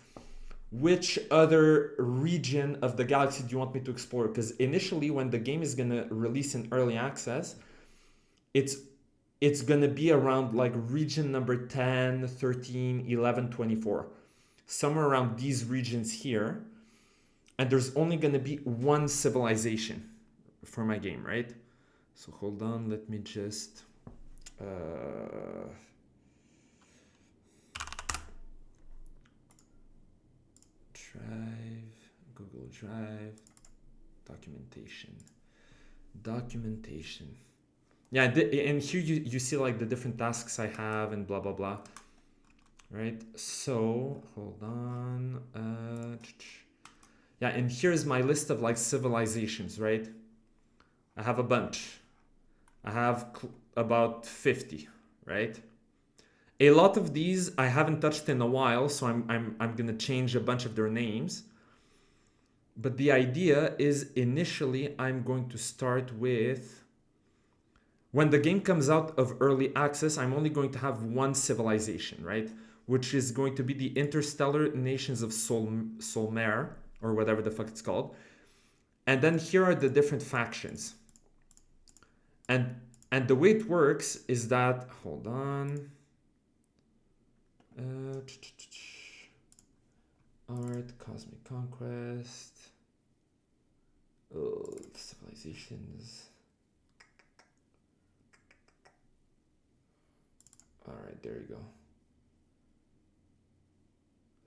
which other region of the galaxy do you want me to explore? Because initially, when the game is gonna release in early access, it's gonna be around like region number 10, 13, 11, 24, somewhere around these regions here, and there's only gonna be one civilization for my game, right? So hold on, let me just Drive, Google Drive, documentation. Yeah, and here you see like the different tasks I have and blah blah blah, right? So hold on, yeah, and here's my list of like civilizations, right? I have a bunch. I have about 50, right? A lot of these I haven't touched in a while, so I'm gonna change a bunch of their names. But the idea is initially I'm going to start with, when the game comes out of early access, I'm only going to have one civilization, right? Which is going to be the Interstellar Nations of Solmare, or whatever the fuck it's called. And then here are the different factions. And the way it works is that, hold on. Art, Cosmic Conquest. Oh, civilizations. All right, there you go.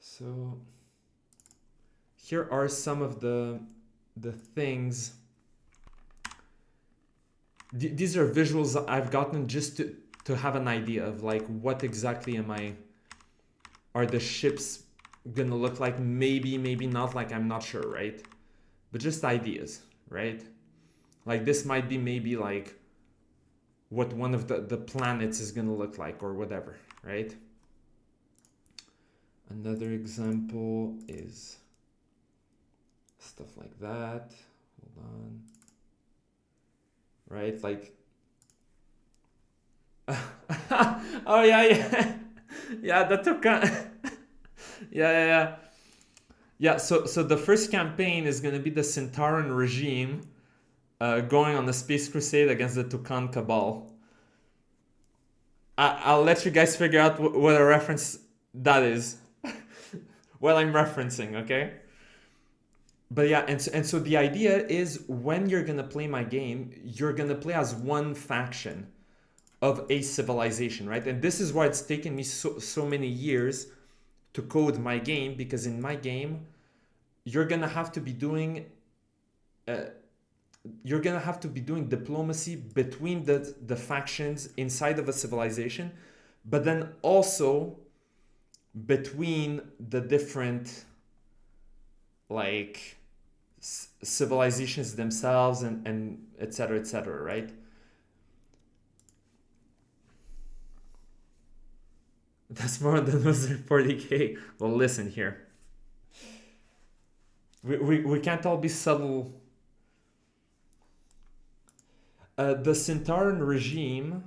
So here are some of the things. These are visuals I've gotten just to have an idea of like what exactly are the ships gonna look like. Maybe not, like I'm not sure, right? But just ideas, right? Like this might be maybe like what one of the planets is gonna look like or whatever, right? Another example is stuff like that. Hold on. Right, like oh yeah yeah, that took yeah, so the first campaign is going to be the Centauran regime going on the space crusade against the Tucan Cabal. I'll let you guys figure out what a reference that is what I'm referencing, okay? But yeah, and so the idea is when you're gonna play my game, you're gonna play as one faction of a civilization, right? And this is why it's taken me so many years to code my game, because in my game, you're gonna have to be doing diplomacy between the factions inside of a civilization, but then also between the different like civilizations themselves and etc, right? That's more than 40k. Well, listen here, we can't all be subtle. The Centauran regime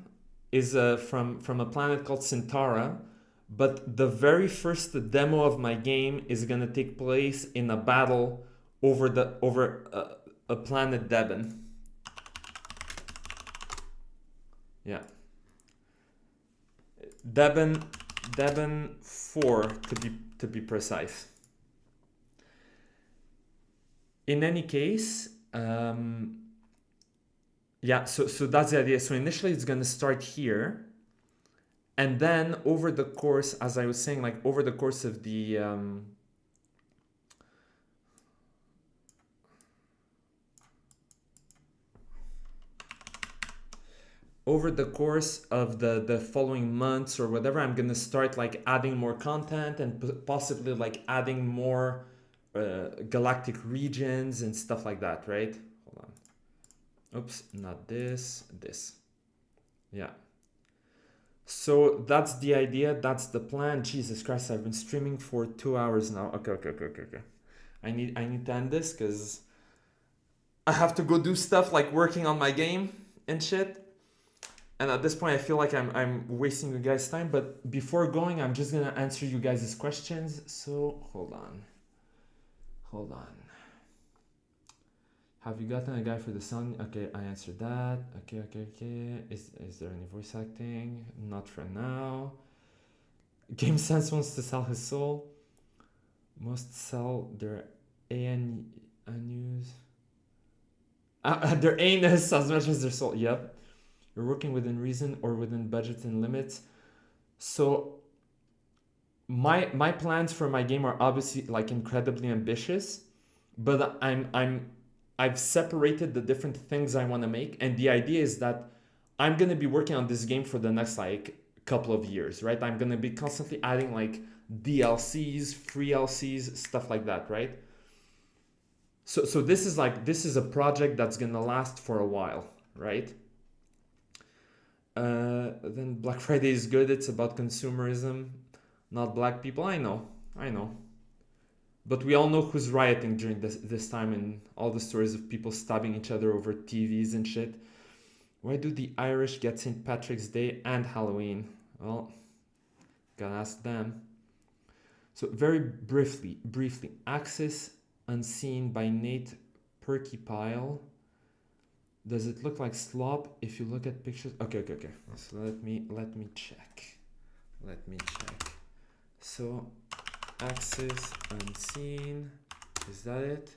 is from a planet called Centaura, but the very first demo of my game is gonna take place in a battle over a planet Deben. Yeah, Deben 4 to be precise. In any case, yeah, so that's the idea. So initially it's gonna start here, and then over the course, as I was saying, like over the course of the the following months or whatever, I'm gonna start like adding more content and possibly like adding more galactic regions and stuff like that, right? Hold on. Oops, not this. Yeah. So that's the idea, that's the plan. Jesus Christ, I've been streaming for 2 hours now. Okay. I need to end this because I have to go do stuff like working on my game and shit. And at this point, I feel like I'm wasting you guys' time. But before going, I'm just gonna answer you guys' questions. So hold on. Have you gotten a guy for the sun? Okay, I answered that. Okay. Is there any voice acting? Not for now. Game Sense wants to sell his soul. Must sell their ANUs. Their anus as much as their soul. Yep. You're working within reason or within budget and limits. So my plans for my game are obviously like incredibly ambitious, but I've separated the different things I want to make, and the idea is that I'm gonna be working on this game for the next like couple of years, right? I'm gonna be constantly adding like DLCs, free LCs, stuff like that, right? So this is a project that's gonna last for a while, right? Then Black Friday is good. It's about consumerism, not black people. I know. But we all know who's rioting during this time, and all the stories of people stabbing each other over TVs and shit. Why do the Irish get St. Patrick's Day and Halloween? Well, gotta ask them. So very briefly, Axis Unseen by Nate Perkypile. Does it look like slop if you look at pictures? Okay. So let me check. So Axis Unseen, is that it?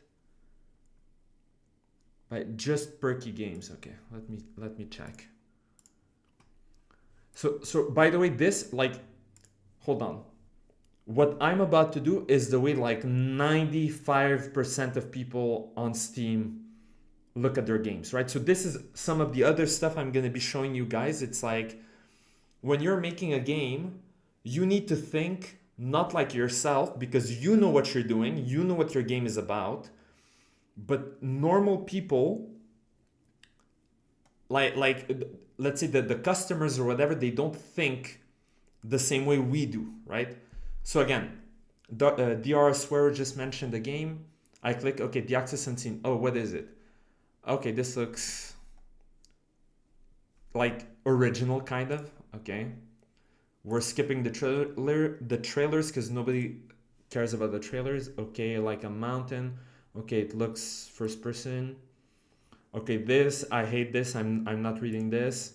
By just Perky Games. Okay, let me check. So by the way, this like, hold on. What I'm about to do is the way like 95% of people on Steam look at their games, right? So this is some of the other stuff I'm gonna be showing you guys. It's like when you're making a game, you need to think not like yourself because you know what you're doing, you know what your game is about. But normal people, like let's say that the customers or whatever, they don't think the same way we do, right? So again, DR Swearer just mentioned the game. I click, okay, the Axis Unseen. Oh, what is it? Okay, this looks like original kind of. Okay, we're skipping the trailers because nobody cares about the trailers. Okay, like a mountain. Okay, it looks first person. Okay, this, I hate this. I'm not reading this.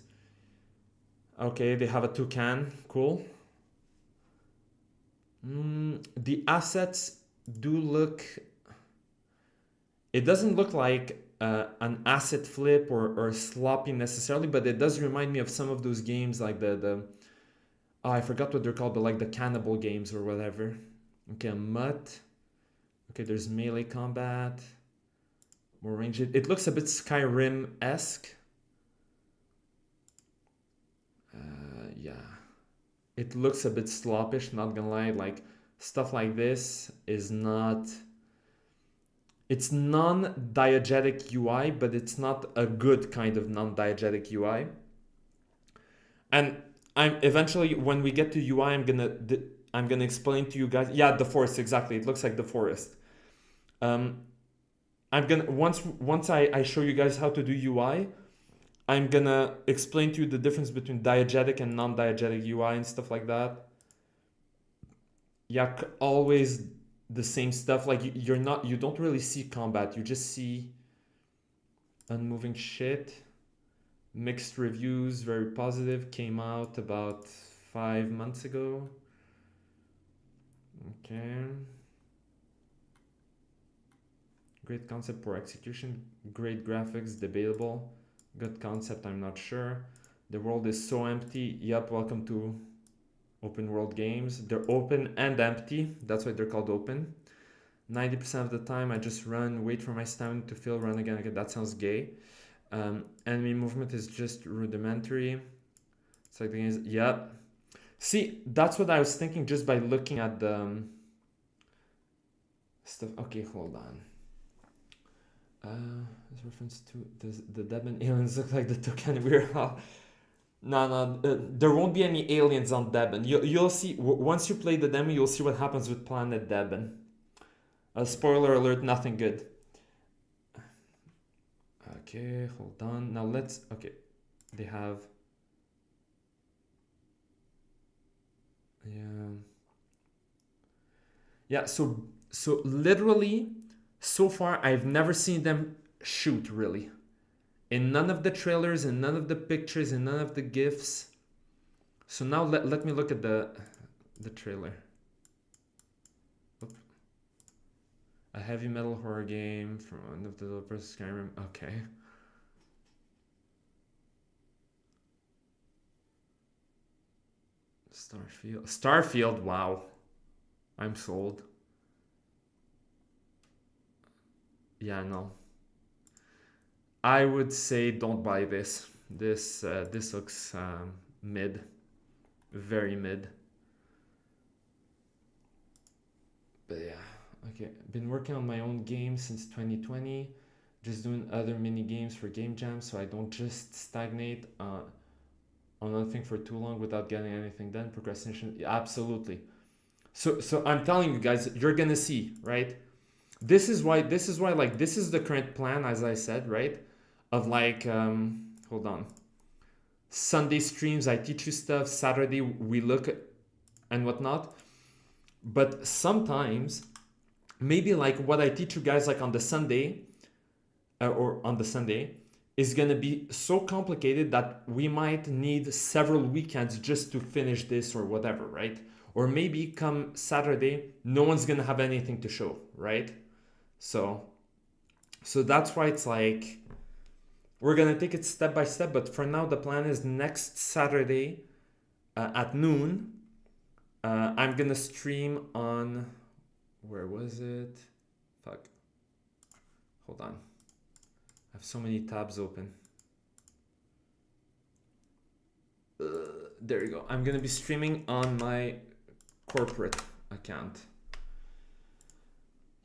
Okay, they have a toucan. Cool. The assets do look. It doesn't look like an asset flip or sloppy necessarily, but it does remind me of some of those games like the oh, I forgot what they're called, but like the cannibal games or whatever. Okay, a mutt. Okay, there's melee combat. More range. It looks a bit Skyrim-esque. Yeah. It looks a bit sloppish, not gonna lie. Like, stuff like this is not... It's non-diegetic UI, but it's not a good kind of non-diegetic UI. And I'm eventually, when we get to UI, I'm gonna explain to you guys. Yeah, the forest, exactly. It looks like the forest. I'm gonna once I show you guys how to do UI, I'm gonna explain to you the difference between diegetic and non-diegetic UI and stuff like that. Yeah, always the same stuff. Like you don't really see combat. You just see unmoving shit. Mixed reviews, very positive. Came out about 5 months ago. Okay. Great concept, poor execution. Great graphics, debatable. Good concept, I'm not sure. The world is so empty. Yep, welcome to open world games. They're open and empty. That's why they're called open. 90% of the time I just run, wait for my stamina to fill, run again. Okay, that sounds gay. Enemy movement is just rudimentary. It's like the game is, yep. See, that's what I was thinking just by looking at the stuff. Okay, hold on. This reference to the Deben aliens look like the Toucan Weird. No, there won't be any aliens on Deben. You'll see, once you play the demo, you'll see what happens with Planet Deben. Spoiler alert, nothing good. Okay, hold on. Now let's, okay, they have, yeah, so literally, so far, I've never seen them shoot, really. In none of the trailers, in none of the pictures, in none of the GIFs. So now let me look at the trailer. Oop. A heavy metal horror game from one of the developers, Skyrim. Okay. Starfield, wow. I'm sold. Yeah, no. I would say don't buy this. This looks mid. Very mid. But yeah, okay. Been working on my own game since 2020. Just doing other mini games for game jams so I don't just stagnate on nothing for too long without getting anything done. Procrastination, yeah, absolutely. So I'm telling you guys, you're gonna see, right? This is why like this is the current plan, as I said, right? Of like hold on. Sunday streams, I teach you stuff. Saturday we look at and whatnot. But sometimes maybe like what I teach you guys like on the Sunday or on the Sunday is gonna be so complicated that we might need several weekends just to finish this or whatever, right? Or maybe come Saturday, no one's gonna have anything to show, right? So that's why it's like we're gonna take it step by step. But for now, the plan is next Saturday at noon. I'm gonna stream on where was it? Fuck. Hold on. I have so many tabs open. There you go. I'm gonna be streaming on my corporate account.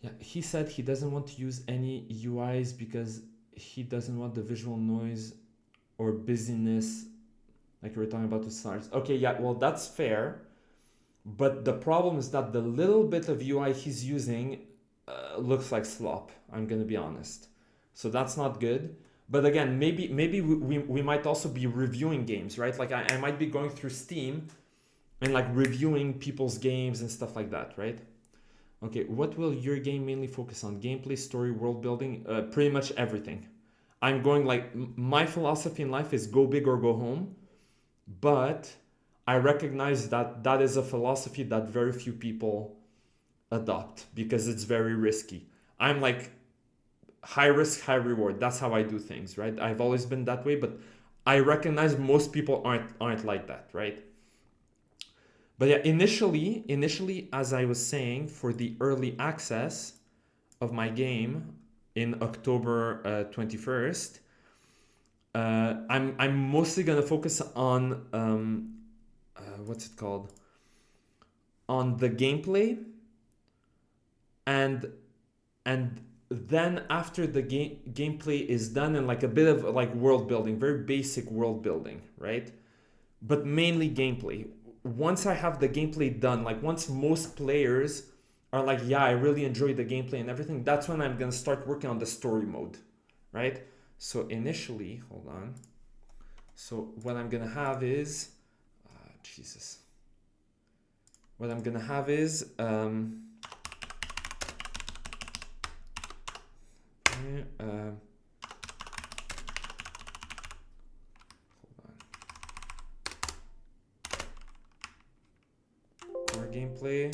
Yeah, he said he doesn't want to use any UIs because he doesn't want the visual noise or busyness like we were talking about with stars. Okay, yeah, well, that's fair. But the problem is that the little bit of UI he's using looks like slop. I'm gonna be honest. So that's not good. But again, maybe we might also be reviewing games, right? Like I might be going through Steam and like reviewing people's games and stuff like that, right? Okay, what will your game mainly focus on? Gameplay, story, world building, pretty much everything. I'm going like, my philosophy in life is go big or go home. But I recognize that that is a philosophy that very few people adopt because it's very risky. I'm like high risk, high reward. That's how I do things, right? I've always been that way, but I recognize most people aren't like that, right? But yeah, initially, as I was saying, for the early access of my game in October 21st, I'm mostly gonna focus on what's it called? On the gameplay, and then after the gameplay is done, and like a bit of like world building, very basic world building, right? But mainly gameplay. Once I have the gameplay done, like once most players are like, yeah, I really enjoy the gameplay and everything, that's when I'm gonna start working on the story mode, right? So initially, hold on. So what I'm gonna have is, Jesus. What I'm gonna have is, hold on. More gameplay.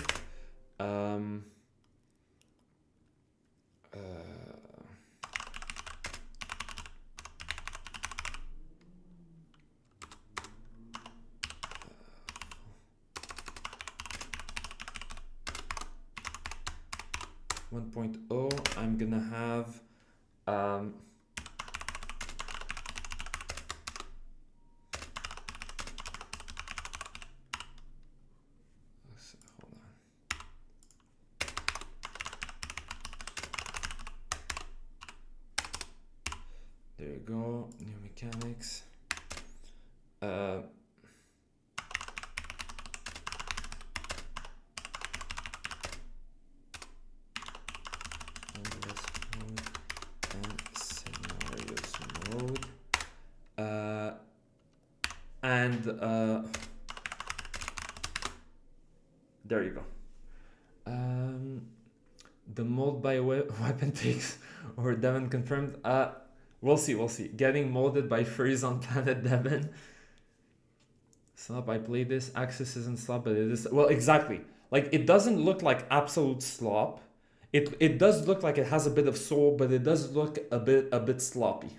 1.0, I'm gonna have hold on. There you go, new mechanics. 'And there you go. the mold by weapon takes or Devon confirmed. We'll see. Getting molded by furries on planet Devon. Slop, I played this. Axis isn't slop, but it is. Well, exactly. Like, it doesn't look like absolute slop. It does look like it has a bit of soul, but it does look a bit sloppy.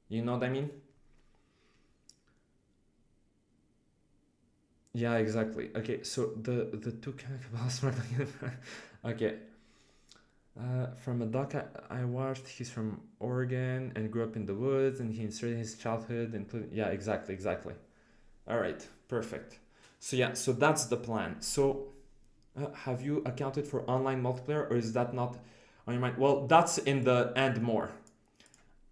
You know what I mean? Yeah, exactly. Okay, so the two chemicals. Okay. From a doc I watched, he's from Oregon and grew up in the woods, and he inserted his childhood, including. Yeah, exactly. All right, perfect. So yeah, so that's the plan. So have you accounted for online multiplayer, or is that not on your mind? Well, that's in the and more.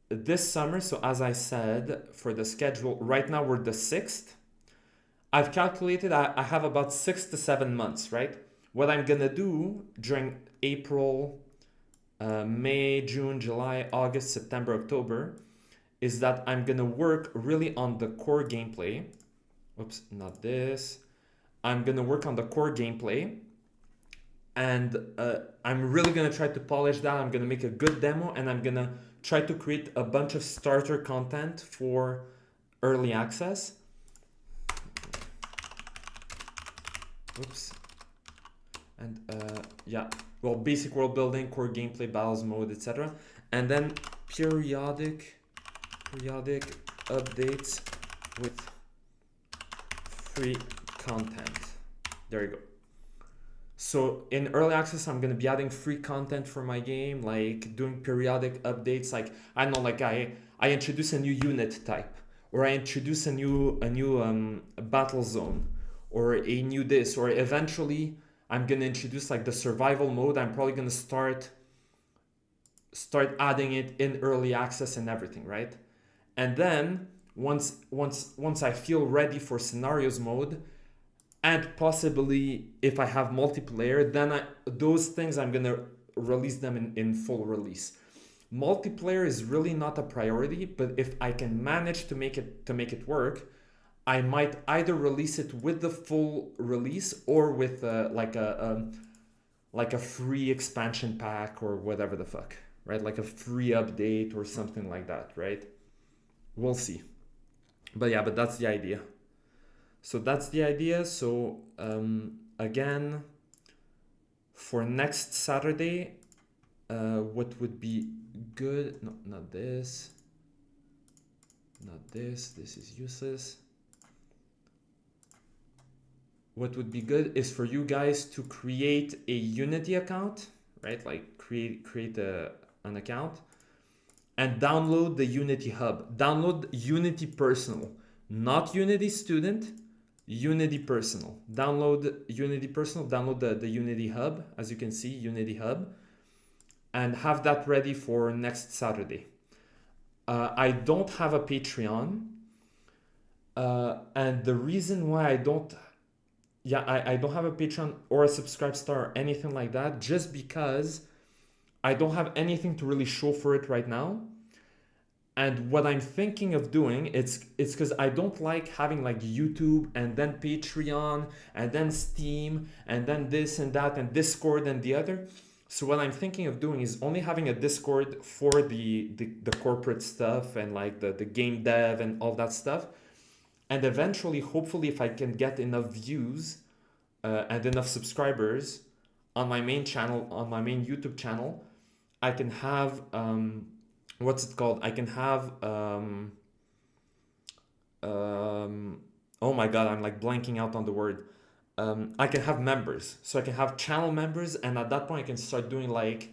This summer, so as I said, for the schedule, right now we're the 6th. I've calculated I have about 6 to 7 months, right? What I'm gonna do during April, May, June, July, August, September, October is that I'm gonna work really on the core gameplay. Oops, not this. I'm gonna work on the core gameplay, and I'm really gonna try to polish that. I'm gonna make a good demo, and I'm gonna try to create a bunch of starter content for early access. Oops. And yeah, well, basic world building, core gameplay, battles mode, etc. And then periodic updates with free content. There you go. So in early access, I'm gonna be adding free content for my game, like doing periodic updates. Like, I don't know, like I introduce a new unit type, or I introduce a new battle zone, or a new this, or eventually I'm gonna introduce like the survival mode. I'm probably gonna start adding it in early access and everything, right? And then once I feel ready for scenarios mode, and possibly if I have multiplayer, then those things I'm gonna release them in full release. Multiplayer is really not a priority, but if I can manage to make it work, I might either release it with the full release or with like a free expansion pack or whatever the fuck, right? Like a free update or something like that, right? We'll see. But yeah, but that's the idea. So that's the idea. So again, for next Saturday, what would be good? No, not this. Not this. This is useless. What would be good is for you guys to create a Unity account, right? Like create an account and download the Unity Hub. Download Unity Personal, not Unity Student, Unity Personal. Download Unity Personal, download the Unity Hub, as you can see, Unity Hub, and have that ready for next Saturday. I don't have a Patreon, and the reason why I don't have a Patreon or a Subscribestar or anything like that, just because I don't have anything to really show for it right now. And what I'm thinking of doing, it's because I don't like having like YouTube and then Patreon and then Steam and then this and that and Discord and the other. So what I'm thinking of doing is only having a Discord for the corporate stuff and like the game dev and all that stuff. And eventually, hopefully, if I can get enough views and enough subscribers on my main channel, on my main YouTube channel, I can have what's it called? I can have oh my god, I'm like blanking out on the word. I can have members, so I can have channel members, and at that point, I can start doing like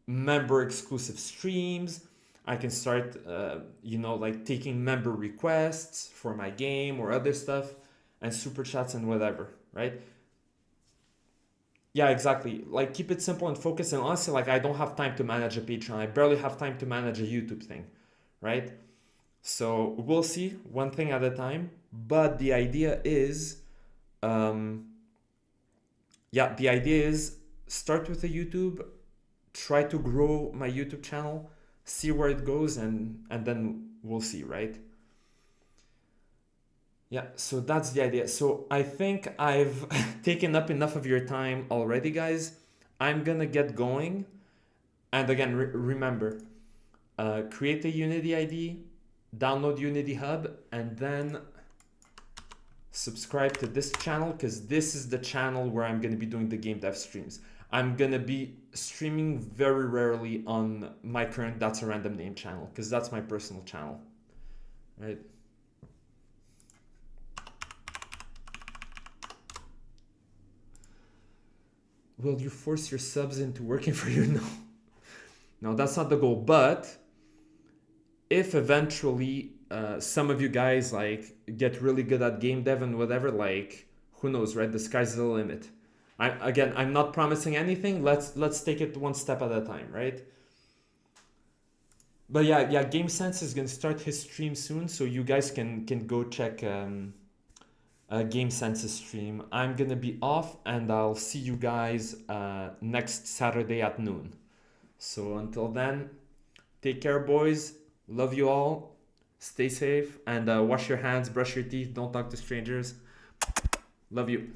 member exclusive streams. I can start, like taking member requests for my game or other stuff, and super chats and whatever, right? Yeah, exactly. Like keep it simple and focused. And honestly, like I don't have time to manage a Patreon. I barely have time to manage a YouTube thing, right? So we'll see, one thing at a time. But the idea is, the idea is start with a YouTube, try to grow my YouTube channel, see where it goes, and then we'll see, right? Yeah, so that's the idea. So I think I've taken up enough of your time already, guys. I'm gonna get going. And again, remember, create a Unity ID, download Unity Hub, and then subscribe to this channel, because this is the channel where I'm gonna be doing the game dev streams. I'm gonna be streaming very rarely on my current That's a Random Name channel, because that's my personal channel, right? Will you force your subs into working for you? No. No, that's not the goal. But if eventually some of you guys like get really good at game dev and whatever, like who knows, right? The sky's the limit. I'm not promising anything. Let's take it one step at a time, right? But yeah, GameSense is gonna start his stream soon, so you guys can go check GameSense's stream. I'm gonna be off, and I'll see you guys next Saturday at noon. So until then, take care, boys. Love you all. Stay safe and wash your hands, brush your teeth. Don't talk to strangers. Love you.